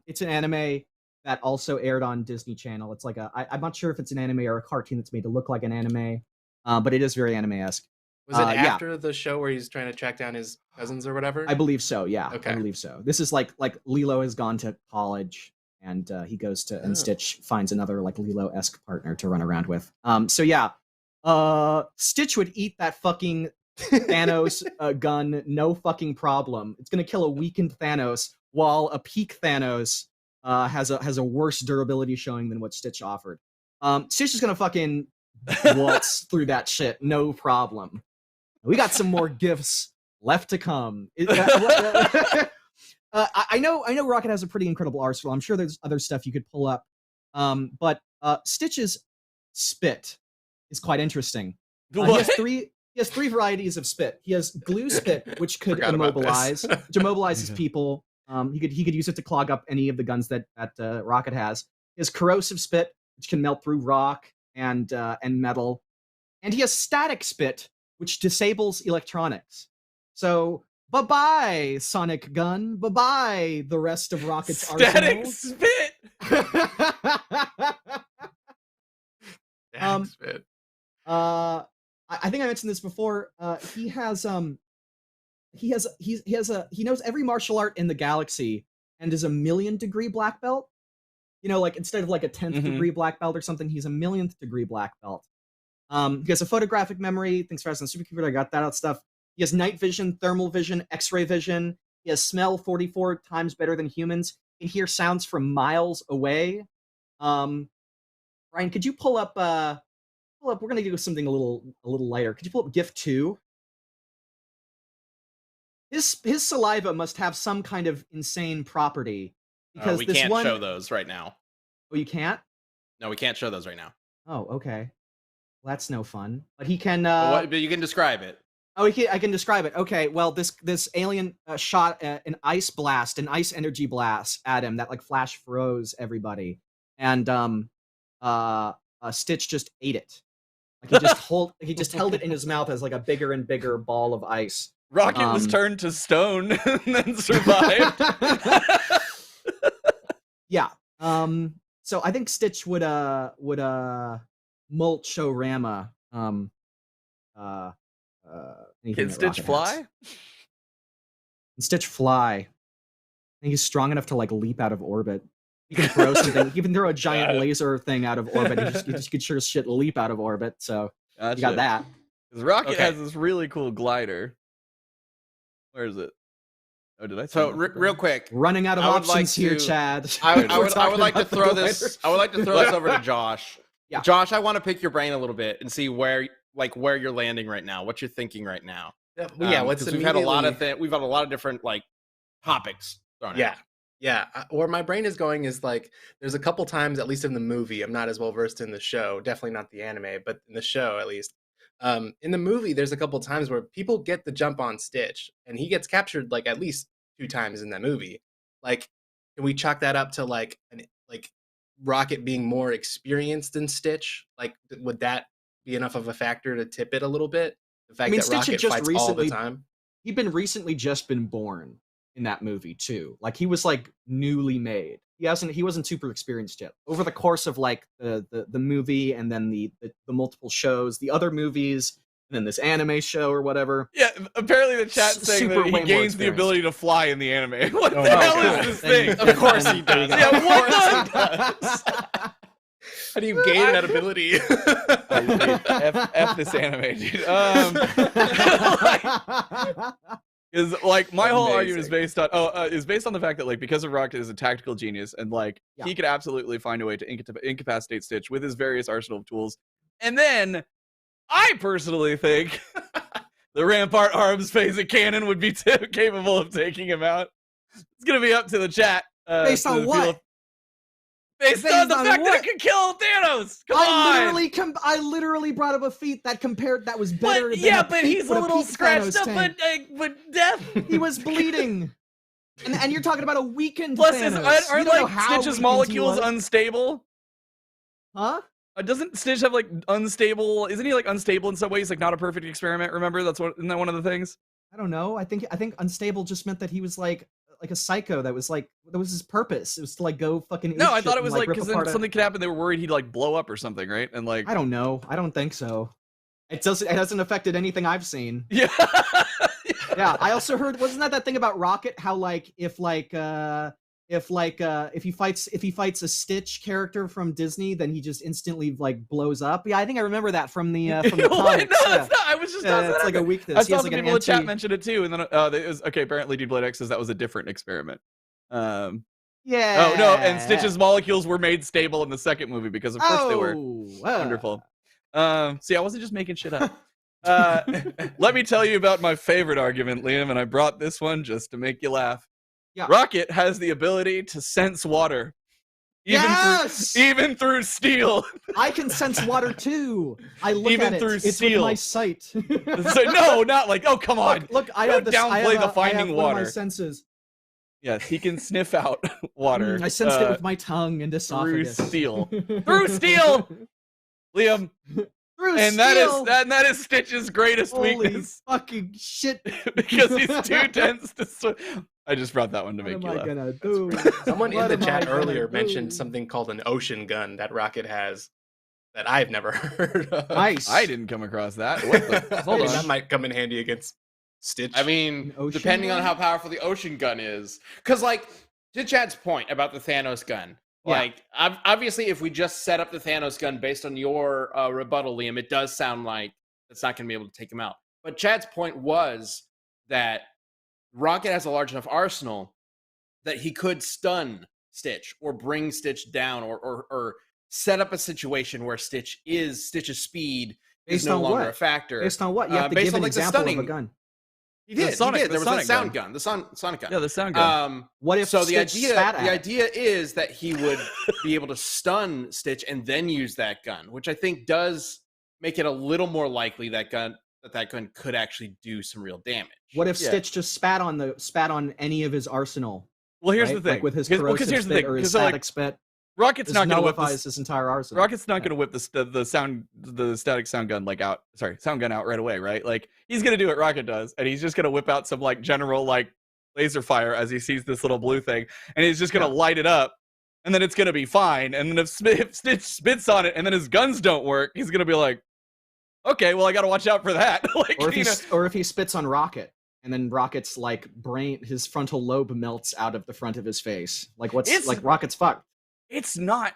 It's an anime that also aired on Disney Channel. It's like I'm not sure if it's an anime or a cartoon that's made to look like an anime, but it is very anime-esque. Was it after the show where he's trying to track down his cousins or whatever? I believe so. Yeah. Okay. I believe so. This is like Lilo has gone to college, and he goes to and Stitch finds another like Lilo-esque partner to run around with. So yeah, Stitch would eat that fucking Thanos gun, no fucking problem. It's gonna kill a weakened Thanos, while a peak Thanos has a worse durability showing than what Stitch offered. Stitch is gonna fucking waltz through that shit, no problem. We got some more gifts left to come. I know Rocket has a pretty incredible arsenal. I'm sure there's other stuff you could pull up. But Stitch's spit is quite interesting. He has three varieties of spit. He has glue spit, which could immobilize, which immobilizes people. He could use it to clog up any of the guns that Rocket has. He has corrosive spit, which can melt through rock and metal. And he has static spit, which disables electronics. So bye-bye, Sonic Gun. Bye-bye, the rest of Rocket's static arsenal. Spit! Static spit. I think I mentioned this before. He knows every martial art in the galaxy and is a 1,000,000 degree black belt. You know, like instead of like a 10th degree black belt or something, he's a 1,000,000th degree black belt. He has a photographic memory, thinks fast on the supercomputer. I got that stuff. He has night vision, thermal vision, X-ray vision. He has smell 44 times better than humans. He can hear sounds from miles away. Ryan, could you pull up? We're gonna do something a little lighter. Could you pull up GIF 2? his saliva must have some kind of insane property because we this can't one. show those right now. Oh, you can't. No, we can't show those right now. Oh, okay. Well, that's no fun. But he can. But you can describe it. Oh, I can describe it. Okay, well, this alien shot an ice energy blast at him that like flash froze everybody, and Stitch just ate it. Like he just held it in his mouth as like a bigger and bigger ball of ice. Rocket was turned to stone and then survived. Yeah. So I think Stitch would mulch-orama anything Can that Stitch Rocket fly? has. Can Stitch fly? I think he's strong enough to like leap out of orbit. He can throw something. He can throw a giant laser thing out of orbit. He just could sure as shit leap out of orbit. So you got that. Because Rocket Okay. has this really cool glider. Where is it? Oh, did I? So real quick, Running out of I would options like here, to- Chad. I We're would talking like to about the throw glider. this. I would like to throw this over to Josh. Yeah. Josh, I want to pick your brain a little bit and see where you're landing right now. What you're thinking right now. What's we've had a lot of immediately- we've had a lot of different like topics thrown at us. Yeah. Where my brain is going is like there's a couple times, at least in the movie, I'm not as well versed in the show, definitely not the anime, but in the show at least. In the movie, there's a couple times where people get the jump on Stitch, and he gets captured like at least 2 times in that movie. Like, can we chalk that up to like Rocket being more experienced than Stitch? Like, would that be enough of a factor to tip it a little bit? The fact that Stitch had Rocket just fights all the recently time. He'd been recently just been born in that movie too. Like he was like newly made. He wasn't super experienced yet. Over the course of like the movie and then the multiple shows, the other movies, and then this anime show or whatever. Yeah, apparently the chat's saying Super that way he more gains the experienced. ability to fly in the anime. What Oh, the hell cool. is this thing? Of course he does. Yeah, what the? How do you gain that ability? F this anime, dude. Is like my whole argument is based on the fact that like because of Rocket is a tactical genius and like Yeah. he could absolutely find a way to incapacitate Stitch with his various arsenal of tools. And then I personally think the Rampart arms phasic cannon would be capable of taking him out. It's gonna be up to the chat. Based on what? Based on the fact that it could kill Thanos. Come on. I literally brought up a feat that was better. But than yeah, a but peak he's a with little peak scratched Thanos up, tank. but death. He was bleeding. And you're talking about a weakened Plus, Thanos. are You don't know like how Stitch's weakened he molecules was. unstable? Huh? Doesn't Stitch have like unstable? Isn't he like unstable in some ways? Like not a perfect experiment. Remember, isn't that one of the things? I don't know. I think unstable just meant that he was like a psycho. That was his purpose. It was to like go fucking. No, ape I shit thought it and, was like rip because then apart something could happen. They were worried he'd like blow up or something, right? And like I don't know. I don't think so. It hasn't affected anything I've seen. yeah. Yeah, I also heard wasn't that thing about Rocket? How like if he fights a Stitch character from Disney, then he just instantly like blows up. Yeah, I think I remember that from the What? comics. No, Yeah. it's not. I was just It's like a weakness. I He saw has, some like, an people in chat anti- mention it too, and then it was okay. Apparently, Dude Blade X says that was a different experiment. Yeah. Oh no, and Stitch's molecules were made stable in the second movie because of course they were. Wonderful. See, I wasn't just making shit up. Let me tell you about my favorite argument, Liam, and I brought this one just to make you laugh. Yeah. Rocket has the ability to sense water. Yes! Even through steel. I can sense water too. I look Even at it. through It's steel. with my sight. So, no, not like, oh, come on. Look, I Don't have this. I downplay have the a- finding I have one of my water. senses. Yes, he can sniff out water. I sensed it with my tongue and through esophagus. steel. Through steel! Liam, Through and steel. that is Stitch's greatest Holy weakness. fucking shit! Because he's too tense to swim. I just brought that one to What make am you I laugh. gonna do? Someone in What the am I chat gonna earlier do? mentioned something called an ocean gun that Rocket has that I've never heard of. Nice. I didn't come across that. What the? Hold Maybe on. that might come in handy against Stitch. I mean, An ocean depending on gun? how powerful the ocean gun is, because like to Chad's point about the Thanos gun, Yeah. like obviously if we just set up the Thanos gun based on your rebuttal, Liam, it does sound like it's not going to be able to take him out. But Chad's point was that Rocket has a large enough arsenal that he could stun Stitch or bring Stitch down or set up a situation where Stitch's speed is Based no on longer what? a factor. Based on what? You have to based give on, an like, the example of a stunning- gun. He did. Sonic- he did. the There was a Sonic sound gun. gun. The Sonic gun. Yeah, the sound gun. What if so the Stitch spat at the it? idea is that he would be able to stun Stitch and then use that gun, which I think does make it a little more likely that gun could actually do some real damage. What if Yeah. Stitch just spat on any of his arsenal? Well, here's right? the thing. Like with his 'Cause corrosive here's the spit thing. or his 'Cause, like, static spit. Rocket's This not going to whip nullifies his entire arsenal. Rocket's not going to whip the static sound gun sound gun out right away, right? Like he's going to do what Rocket does, and he's just going to whip out some like general like laser fire as he sees this little blue thing, and he's just going to light it up, and then it's going to be fine. And then if Stitch spits on it, and then his guns don't work, he's going to be like, okay, well I got to watch out for that. Like, Or if he spits on Rocket, and then Rocket's like his frontal lobe melts out of the front of his face. Like Rocket's fucked. It's not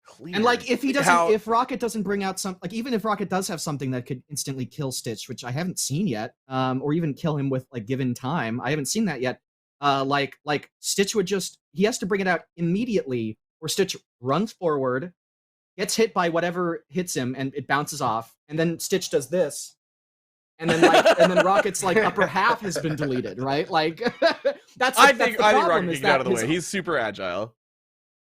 clear. And like if he doesn't, how- if Rocket doesn't bring out some, like even if Rocket does have something that could instantly kill Stitch, which I haven't seen yet, or even kill him with like given time, I haven't seen that yet. Like Stitch he has to bring it out immediately, or Stitch runs forward, gets hit by whatever hits him, and it bounces off, and then Stitch does this. And then Rocket's like upper half has been deleted, right? Like I think Rocket can get out of the way. He's super agile.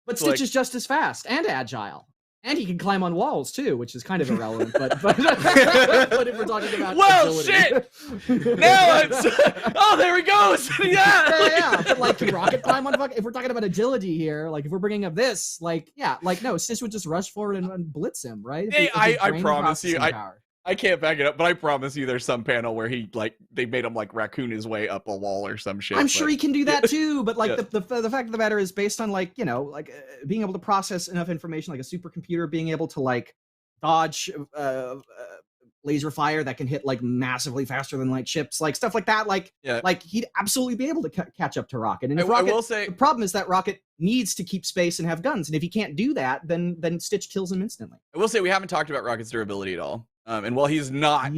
But Stitch is just as fast and agile. And he can climb on walls too, which is kind of irrelevant. But but if we're talking about agility. Shit! Now there he goes! yeah. But like, can Rocket climb on? If we're talking about agility here, like if we're bringing up this, like no, Stitch would just rush forward and blitz him, right? Hey, I promise you, I can't back it up, but I promise you there's some panel where they made him like raccoon his way up a wall or some shit. I'm sure he can do that too, but like the fact of the matter is based on like, being able to process enough information, like a supercomputer being able to like dodge laser fire that can hit like massively faster than like ships, like stuff like that. Like he'd absolutely be able to catch up to Rocket. And if Rocket, I will say the problem is that Rocket needs to keep space and have guns, and if he can't do that, then Stitch kills him instantly. I will say we haven't talked about Rocket's durability at all. And while he's not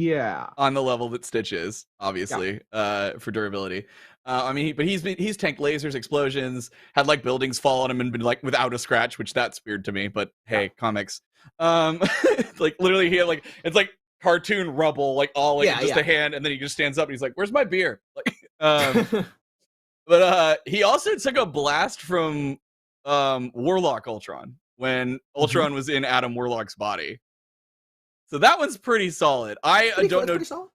on the level that Stitch is, obviously, for durability, he's tanked lasers, explosions, had like buildings fall on him and been like without a scratch, which that's weird to me. But hey, comics, like literally he had like it's like cartoon rubble, like all like just a hand, and then he just stands up and he's like, "Where's my beer?" Like, but he also took a blast from Warlock Ultron when Ultron was in Adam Warlock's body. So that one's pretty solid. I don't know. Pretty solid.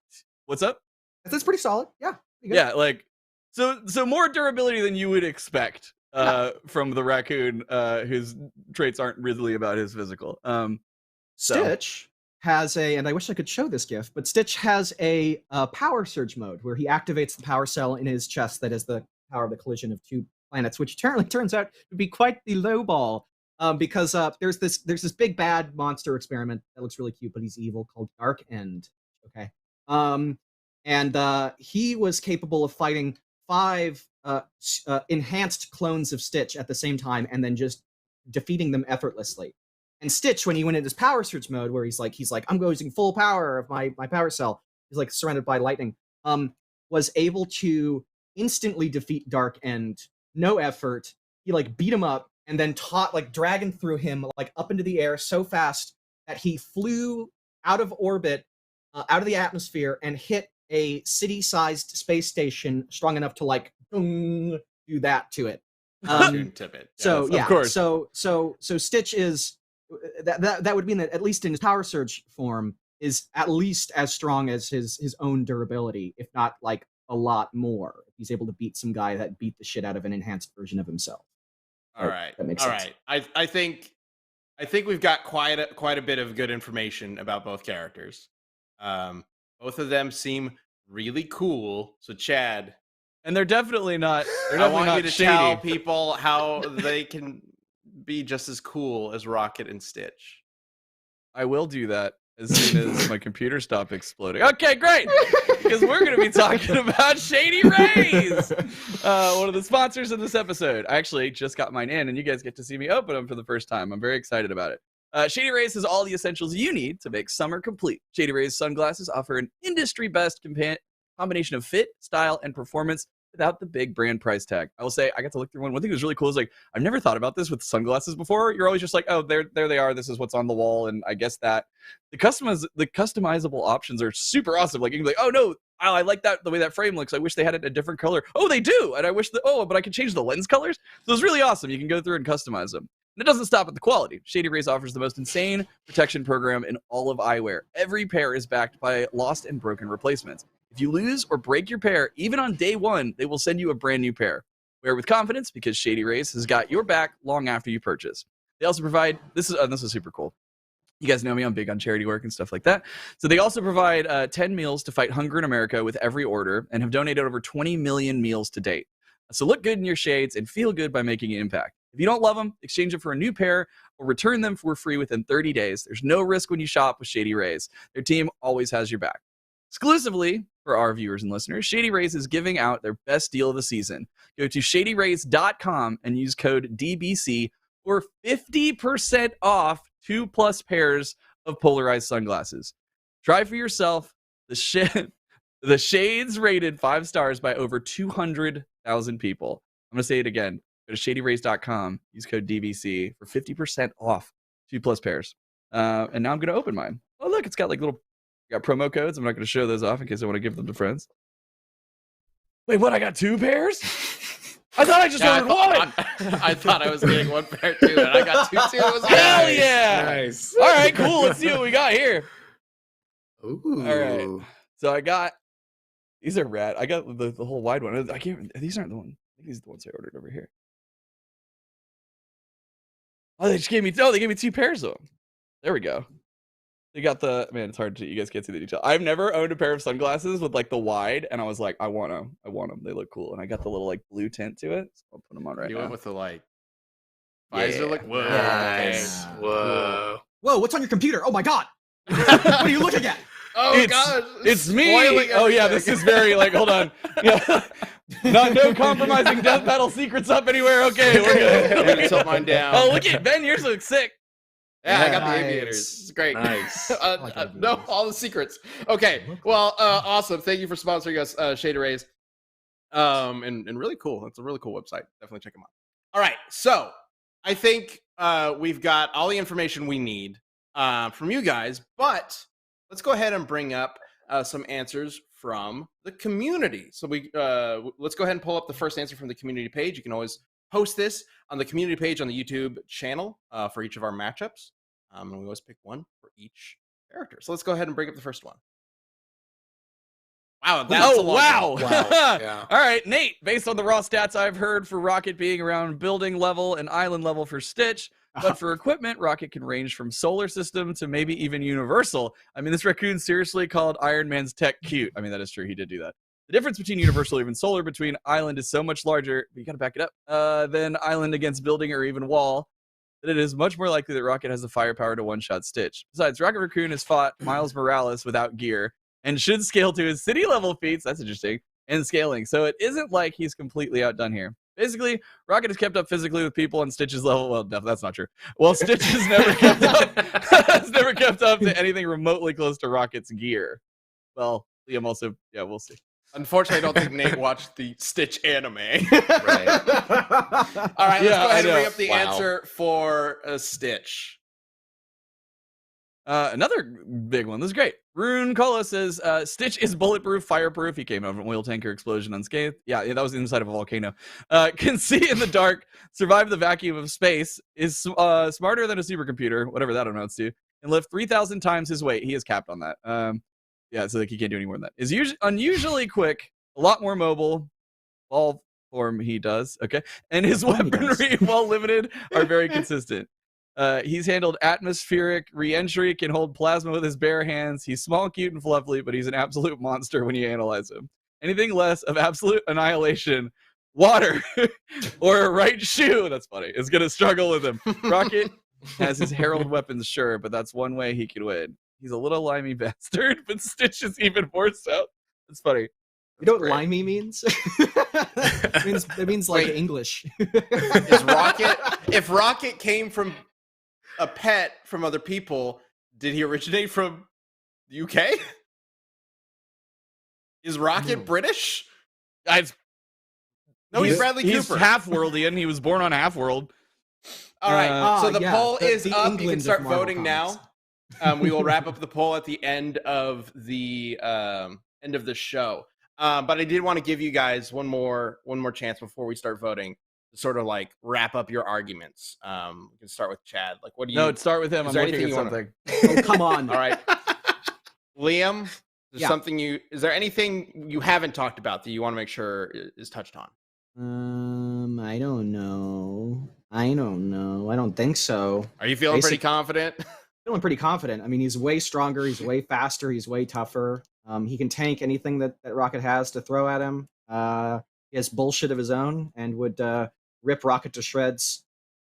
What's up? That's pretty solid. Yeah. Yeah, like so more durability than you would expect from the raccoon, whose traits aren't really about his physical. Stitch has and I wish I could show this GIF, but Stitch has a power surge mode where he activates the power cell in his chest that is the power of the collision of two planets, which turns out to be quite the low ball. Because there's this big bad monster experiment that looks really cute, but he's evil, called Dark End. Okay. And he was capable of fighting 5 enhanced clones of Stitch at the same time, and then just defeating them effortlessly. And Stitch, when he went into his power surge mode, where he's like, I'm using full power of my power cell. He's like surrounded by lightning. Was able to instantly defeat Dark End, no effort. He like beat him up. And then dragon threw him like up into the air so fast that he flew out of orbit, out of the atmosphere, and hit a city-sized space station strong enough to like do that to it. Tip it. So of course. So Stitch is that would mean that at least in his power surge form is at least as strong as his own durability, if not like a lot more. He's able to beat some guy that beat the shit out of an enhanced version of himself. All right. That makes All sense. right. I think we've got quite a bit of good information about both characters. Both of them seem really cool. So Chad, and they're definitely not. I want you to tell people how they can be just as cool as Rocket and Stitch. I will do that as soon as my computer stops exploding. Okay, great. Because we're going to be talking about Shady Rays, one of the sponsors of this episode. I actually just got mine in, and you guys get to see me open them for the first time. I'm very excited about it. Shady Rays has all the essentials you need to make summer complete. Shady Rays sunglasses offer an industry-best combination of fit, style, and performance without the big brand price tag. I will say, I got to look through one. One thing that was really cool is like, I've never thought about this with sunglasses before. You're always just like, oh, there they are. This is what's on the wall. And I guess that the customizable options are super awesome. Like, you can be like, oh no, oh, I like the way that frame looks. I wish they had it a different color. Oh, they do. And I wish but I can change the lens colors. So it's really awesome. You can go through and customize them. And it doesn't stop at the quality. Shady Rays offers the most insane protection program in all of eyewear. Every pair is backed by lost and broken replacements. If you lose or break your pair, even on day one, they will send you a brand new pair. Wear with confidence because Shady Rays has got your back long after you purchase. They also provide, this is super cool. You guys know me, I'm big on charity work and stuff like that. So they also provide 10 meals to fight hunger in America with every order and have donated over 20 million meals to date. So look good in your shades and feel good by making an impact. If you don't love them, exchange them for a new pair or return them for free within 30 days. There's no risk when you shop with Shady Rays. Their team always has your back. Exclusively for our viewers and listeners, Shady Rays is giving out their best deal of the season. Go to shadyrays.com and use code DBC for 50% off 2+ pairs of polarized sunglasses. Try for yourself the shades rated 5 stars by over 200,000 people. I'm going to say it again. Go to shadyrays.com, use code DBC for 50% off 2+ pairs. And now I'm going to open mine. Oh, look, it's got like got promo codes. I'm not going to show those off in case I want to give them to friends. Wait, what? I got 2 pairs? I thought I just ordered one. I thought I was getting 1 pair too, and I got 2 too. It was Hell nice. yeah! Nice. All right, cool. Let's see what we got here. Ooh. All right. So I got, these are rad. I got the whole wide one. These aren't the one. I think these are the ones I ordered over here. Oh, they gave me 2 pairs of them. There we go. They got man, it's hard to, you guys can't see the detail. I've never owned a pair of sunglasses with like the wide, and I was like, I want them. They look cool. And I got the little like blue tint to it. So I'll put them on right now. You went with the like visor look. Whoa. Nice. Okay. Whoa. Whoa, what's on your computer? Oh my god! What are you looking at? Oh It's- god. It's me. Spoiling Oh yeah, everything. this is very like, hold on. Yeah. No compromising death battle secrets up anywhere. Okay, we're good. I'm gonna tilt mine down. Oh, look at Ben. Yours looks sick. Yeah, I got Nice. the aviators. It's great. Nice. like No, aviators. all the secrets. Okay. Well, awesome. Thank you for sponsoring us, Shady Rays. And really cool. It's a really cool website. Definitely check them out. All right. So I think we've got all the information we need from you guys, but let's go ahead and bring up some answers from the community. So let's go ahead and pull up the first answer from the community page. You can always post this on the community page on the YouTube channel for each of our matchups. And we always pick one for each character. So let's go ahead and bring up the first one. Wow, that's a long wow. one. Wow. Yeah. All right, Nate, based on the raw stats I've heard for Rocket being around building level and island level for Stitch, but for equipment, Rocket can range from solar system to maybe even universal. I mean, this raccoon seriously called Iron Man's tech cute. I mean, that is true. He did do that. The difference between universal or even solar between island is so much larger, but you got to back it up, than island against building or even wall, that it is much more likely that Rocket has the firepower to one-shot Stitch. Besides, Rocket Raccoon has fought Miles Morales without gear and should scale to his city level feats, that's interesting, and scaling. So it isn't like he's completely outdone here. Basically, Rocket has kept up physically with people on Stitch's level. Well, no, that's not true. Well, Stitch has never kept up. Has never kept up to anything remotely close to Rocket's gear. Well, Liam also, yeah, we'll see. Unfortunately, I don't think Nate watched the Stitch anime. Right. All right, let's Yeah, go ahead I and bring know. up the Wow. answer for Stitch. Another big one. This is great. Rune Colo says, Stitch is bulletproof, fireproof. He came out of an oil tanker explosion unscathed. Yeah, that was inside of a volcano. Can see in the dark, survive the vacuum of space, is smarter than a supercomputer, whatever that amounts to, and lift 3,000 times his weight. He is capped on that. Yeah, so like he can't do any more than that. Is unusually quick, a lot more mobile. All form he does, okay? And his weaponry, while limited, are very consistent. He's handled atmospheric re-entry, can hold plasma with his bare hands. He's small, cute, and fluffy, but he's an absolute monster when you analyze him. Anything less of absolute annihilation, water, or a right shoe, that's funny, is going to struggle with him. Rocket has his herald weapons, sure, but that's one way he can win. He's a little limey bastard, but Stitch is even more so. It's funny. You know what Great. limey means? it means like Wait. English. Is Rocket, if Rocket came from a pet from other people, did he originate from the UK? Is Rocket No. British? No, he's Bradley He's Cooper. half-worldian. He was born on Half-World. All right, so the yeah, poll is the up. You England can of start Marvel voting Comics. now. We will wrap up the poll at the end of the end of the show. But I did want to give you guys one more chance before we start voting to sort of like wrap up your arguments. We can start with Chad. Like, what do you? No, start with him. Is I'm there looking anything at you wanna- something. Oh, come on. All right, Liam. Yeah. Is there anything you haven't talked about that you want to make sure is touched on? I don't know. I don't think so. Are you feeling pretty confident? Feeling pretty confident. I mean, he's way stronger. He's way faster. He's way tougher. He can tank anything that Rocket has to throw at him. He has bullshit of his own and would rip Rocket to shreds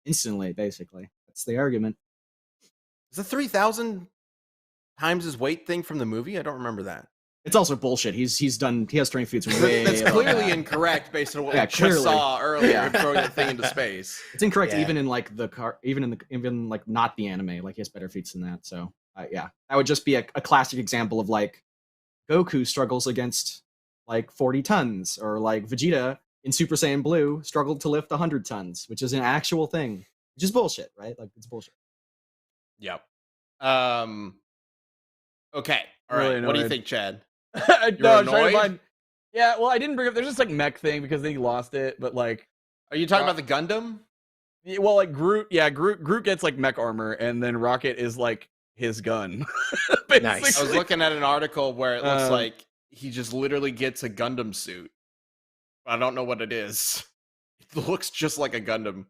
instantly, basically. That's the argument. Is the 3,000 times his weight thing from the movie? I don't remember that. It's also bullshit. He has strength feats way That's above clearly that. incorrect based on what Yeah, we just clearly. saw earlier. Yeah. Throwing that thing into space. It's incorrect Yeah. even in like even like not the anime. Like he has better feats than that. So yeah, that would just be a classic example of like Goku struggles against like 40 tons, or like Vegeta in Super Saiyan Blue struggled to lift 100 tons, which is an actual thing, which is bullshit, right? Like it's bullshit. Yep. Okay. All right. Really What do you annoyed. think, Chad? No, I'm trying to annoyed? find. Yeah, well, I didn't bring up. There's just like mech thing because they lost it, but like, Are you talking about the Gundam? well, like Groot. Yeah, Groot gets like mech armor, and then Rocket is like his gun. Nice. I was looking at an article where it looks Um, like he just literally gets a Gundam suit. I don't know what it is. It looks just like a Gundam.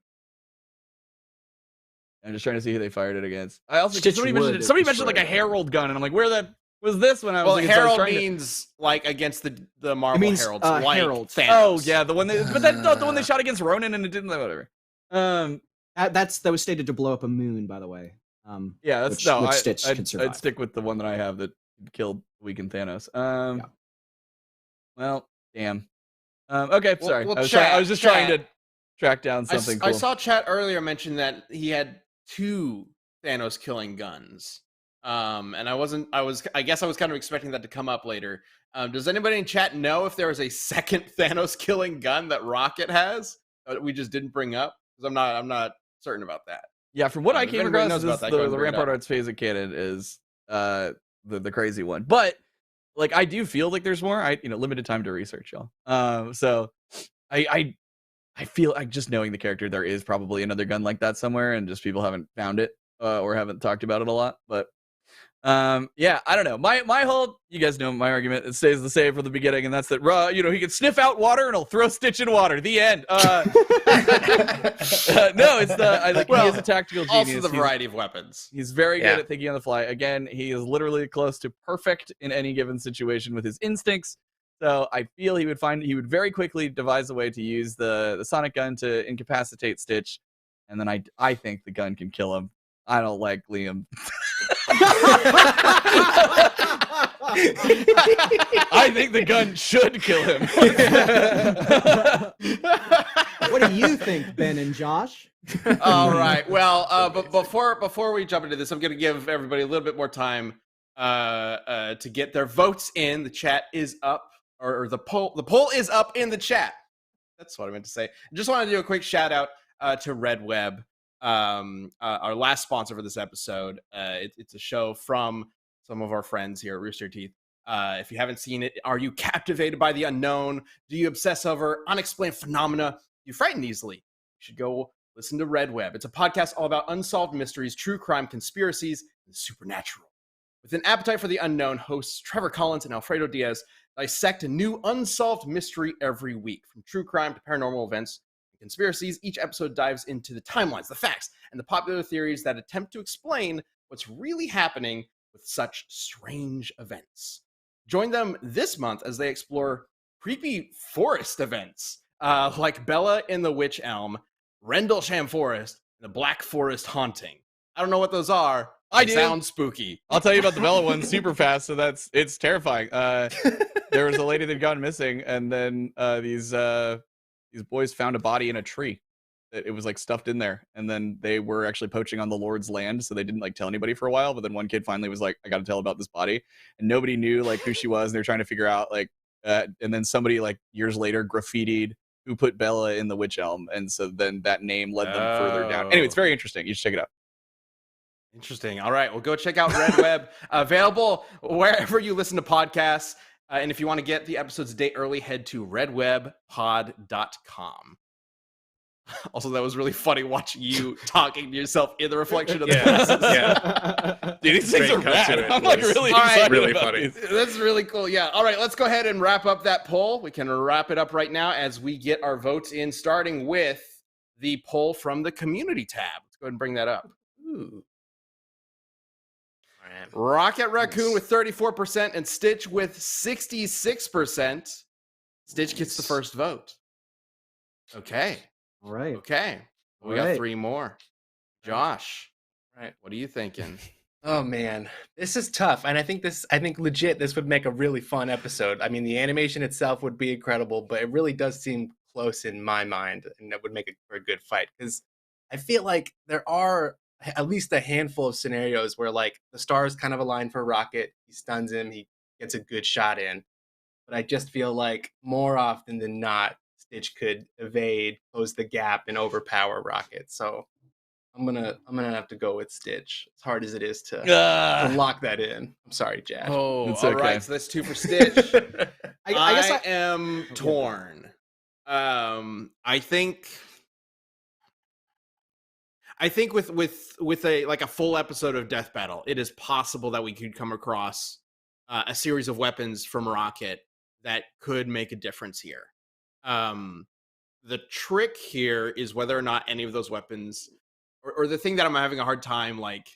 I'm just trying to see who they fired it against. I also Stitch somebody would mentioned like a destroy it. Herald gun, and I'm like, where the was this when I was? Well, looking? So I was Herald trying to- means like against the Marvel means, Heralds, like Herald. Thanos. Oh yeah, the one that, but that's not the one they shot against Ronan, and it didn't. Whatever. That was stated to blow up a moon, by the way. Yeah, that's Which- no. which Stitch can I'd survive. stick with the one that I have that killed weakened Thanos. Yeah. Well, damn. Okay, Well- sorry. well, I was chat, just trying to track down something cool. I saw Chat earlier mention that he had 2 Thanos killing guns. And I guess I was kind of expecting that to come up later. Does anybody in chat know if there was a second Thanos killing gun that Rocket has that we just didn't bring up? Because I'm not certain about that. Yeah, from what I if came anybody across, knows about that, go ahead the and bring it Rampart up. Arts phasic cannon is the crazy one. But like I do feel like there's more. Limited time to research, y'all. So I feel like just knowing the character, there is probably another gun like that somewhere, and just people haven't found it or haven't talked about it a lot. But yeah, I don't know. My whole, you guys know my argument. It stays the same from the beginning, and that's that he can sniff out water and he'll throw Stitch in water. The end. No, it's he is a tactical genius. Also, the variety of weapons. He's very Yeah. good at thinking on the fly. Again, he is literally close to perfect in any given situation with his instincts. So I feel he would very quickly devise a way to use the sonic gun to incapacitate Stitch, and then I think the gun can kill him. I don't like Liam. I think the gun should kill him. What do you think, Ben and Josh? All right. Well, but before we jump into this, I'm going to give everybody a little bit more time to get their votes in. The chat is up, or the poll is up in the chat. That's what I meant to say. I just want to do a quick shout out to Red Web, our last sponsor for this episode. It's a show from some of our friends here at Rooster Teeth. If you haven't seen it, are you captivated by the unknown? Do you obsess over unexplained phenomena? Do you frighten easily? You should go listen to Red Web. It's a podcast all about unsolved mysteries, true crime, conspiracies, and the supernatural. With an appetite for the unknown, hosts Trevor Collins and Alfredo Diaz dissect a new unsolved mystery every week. From true crime to paranormal events and conspiracies, each episode dives into the timelines, the facts, and the popular theories that attempt to explain what's really happening with such strange events. Join them this month as they explore creepy forest events like Bella in the Witch Elm, Rendlesham Forest, and the Black Forest Haunting. I don't know what those are. I They do. sound spooky. I'll tell you about the Bella one super fast. So it's terrifying. There was a lady that had gone missing, and then these boys found a body in a tree. It was like stuffed in there, and then they were actually poaching on the Lord's land, so they didn't like tell anybody for a while. But then one kid finally was like, "I got to tell about this body," and nobody knew like who she was. And they're trying to figure out like, and then somebody like years later graffitied who put Bella in the Witch Elm, and so then that name led them further down. Anyway, it's very interesting. You should check it out. Interesting. All right. Well, go check out Red Web. Available wherever you listen to podcasts. And if you want to get the episodes a day early, head to redwebpod.com. Also, that was really funny watching you talking to yourself in the reflection of the glasses. Yeah. Dude, these things Straight are cut rad. to it, I'm like boys. really All right. excited Really about funny. these. That's really cool. Yeah. All right, let's go ahead and wrap up that poll. We can wrap it up right now as we get our votes in, starting with the poll from the community tab. Let's go ahead and bring that up. Ooh. All right. Rocket Raccoon Nice. with 34% and Stitch with 66%. Stitch gets the Nice. first vote. Okay. All right. Okay. We All got right. 3 more. Josh, Right. what are you thinking? Oh man, this is tough, and I think legit this would make a really fun episode. I mean, the animation itself would be incredible, but it really does seem close in my mind, and that would make it for a good fight. Because I feel like there are at least a handful of scenarios where like the stars kind of align for Rocket, he stuns him, he gets a good shot in. But I just feel like more often than not, Stitch could evade, close the gap, and overpower Rocket. So I'm gonna have to go with Stitch, as hard as it is to lock that in. I'm sorry, Jad. Oh, It's all okay. right. So that's 2 for Stitch. I guess I am torn. I think with a like a full episode of Death Battle, it is possible that we could come across a series of weapons from Rocket that could make a difference here. The trick here is whether or not any of those weapons, or the thing that I'm having a hard time like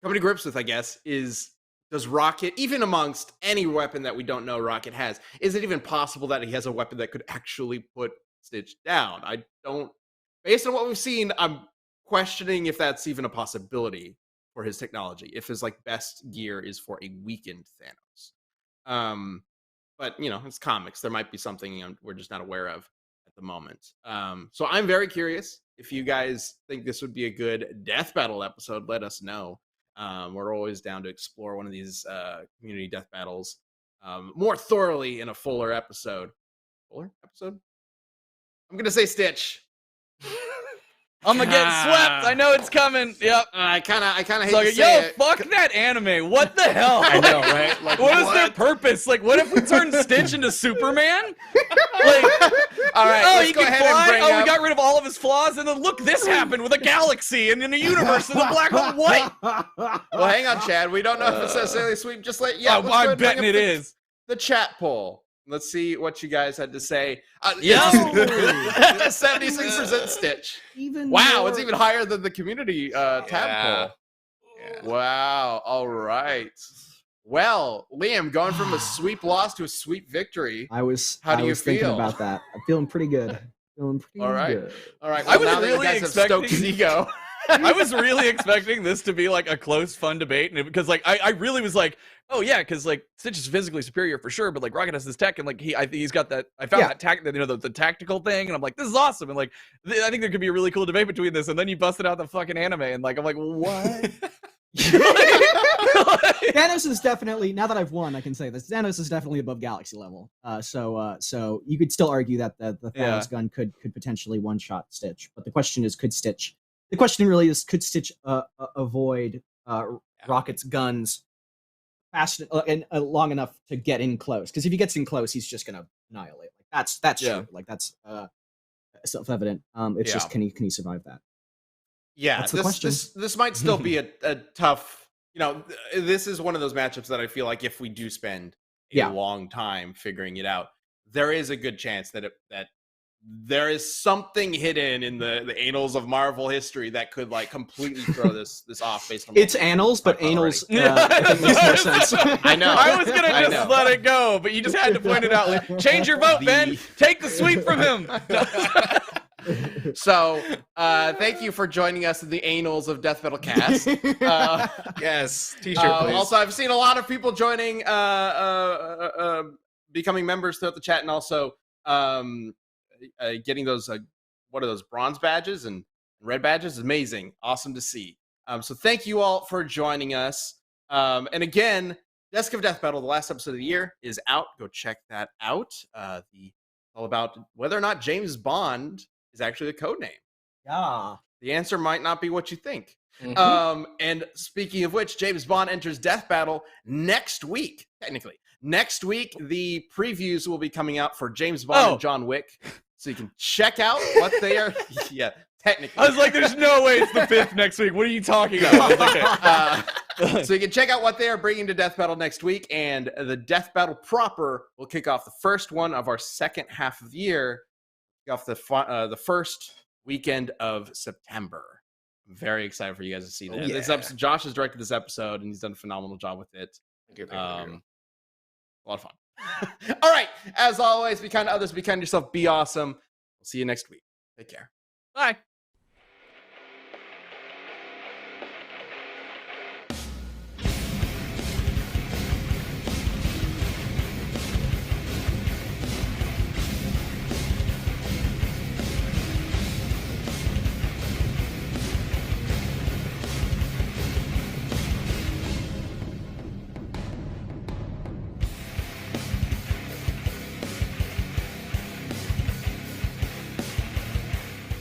coming to grips with, I guess, is does Rocket, even amongst any weapon that we don't know Rocket has, is it even possible that he has a weapon that could actually put Stitch down? I don't, based on what we've seen, I'm questioning if that's even a possibility for his technology, if his like best gear is for a weakened Thanos. But you know, it's comics. There might be something we're just not aware of at the moment. So I'm very curious if you guys think this would be a good Death Battle episode. Let us know. We're always down to explore one of these community death battles more thoroughly in a fuller episode. Fuller episode? I'm gonna say Stitch. I'm gonna get swept. I know it's coming. Yep. I kind of hate It's to like, say yo, it. fuck that anime. What the hell? I know, right? Like, What is their purpose? Like, what if we turn Stitch into Superman? Like, All right, oh, let's he go can ahead fly. and bring Oh, up. we got rid of all of his flaws, and then look, this happened with a galaxy and in a universe in a black hole. What? Well, hang on, Chad. We don't know if it's necessarily sweep. Just let Oh, let's go ahead I'm and bring betting up it is. the chat poll. Let's see what you guys had to say. Yo! 76% Stitch. Even Wow, more- it's even higher than the community tab Yeah. poll. Wow. All right. Well, Liam, going from a sweep loss to a sweep victory. I was. How do I you was thinking feel? about that. I'm feeling pretty good. Feeling pretty All right. good. All right. I Well, was now that you really guys have stoked his expecting- ego. I was really expecting this to be like a close, fun debate, and because like I really was like, oh yeah, because like Stitch is physically superior for sure, but like Rocket has this tech, and like he's got that. I found Yeah. that tact, the tactical thing, and I'm like, this is awesome, and like I think there could be a really cool debate between this, and then you busted out the fucking anime, and like I'm like, what? Thanos is definitely, now that I've won, I can say this. Thanos is definitely above galaxy level. So you could still argue that the Thanos Yeah. gun could potentially one-shot Stitch. But the question is, could Stitch? The question really is, could Stitch avoid Rocket's guns fast and long enough to get in close? Because if he gets in close, he's just gonna annihilate. Like that's Yeah. true. Like that's self-evident. It's just can he survive that? Yeah, That's the question. this might still be a tough, you know, this is one of those matchups that I feel like if we do spend a Yeah. long time figuring it out, there is a good chance that that there is something hidden in the annals of Marvel history that could like completely throw this off based on what It's we annals, but talked about annals Yeah. I think makes more sense. I know. I was gonna I just know. let it go, but you just had to point it out. Like, change your vote, Ben. Take the sweep from him. So, thank you for joining us in the annals of Death Battle Cast. Yes, t-shirt, please. Also, I've seen a lot of people joining, becoming members throughout the chat, and also getting those what are those, bronze badges and red badges? Amazing, awesome to see. So thank you all for joining us. And again, Desk of Death Battle, the last episode of the year, is out. Go check that out. All about whether or not James Bond is actually the code name. Yeah. The answer might not be what you think. Mhm. And speaking of which, James Bond enters Death Battle next week. Technically, next week the previews will be coming out for James Bond and John Wick, so you can check out what they are. Yeah, technically. I was like, there's no way it's the 5th next week. What are you talking about? Okay. So you can check out what they are bringing to Death Battle next week, and the Death Battle proper will kick off the first one of our second half of the year, kick off the first weekend of September. I'm very excited for you guys to see that. This episode, Josh has directed this episode, and he's done a phenomenal job with it. Thank you. A lot of fun. All right, as always, be kind to others, be kind to yourself, be awesome. We'll see you next week. Take care. Bye.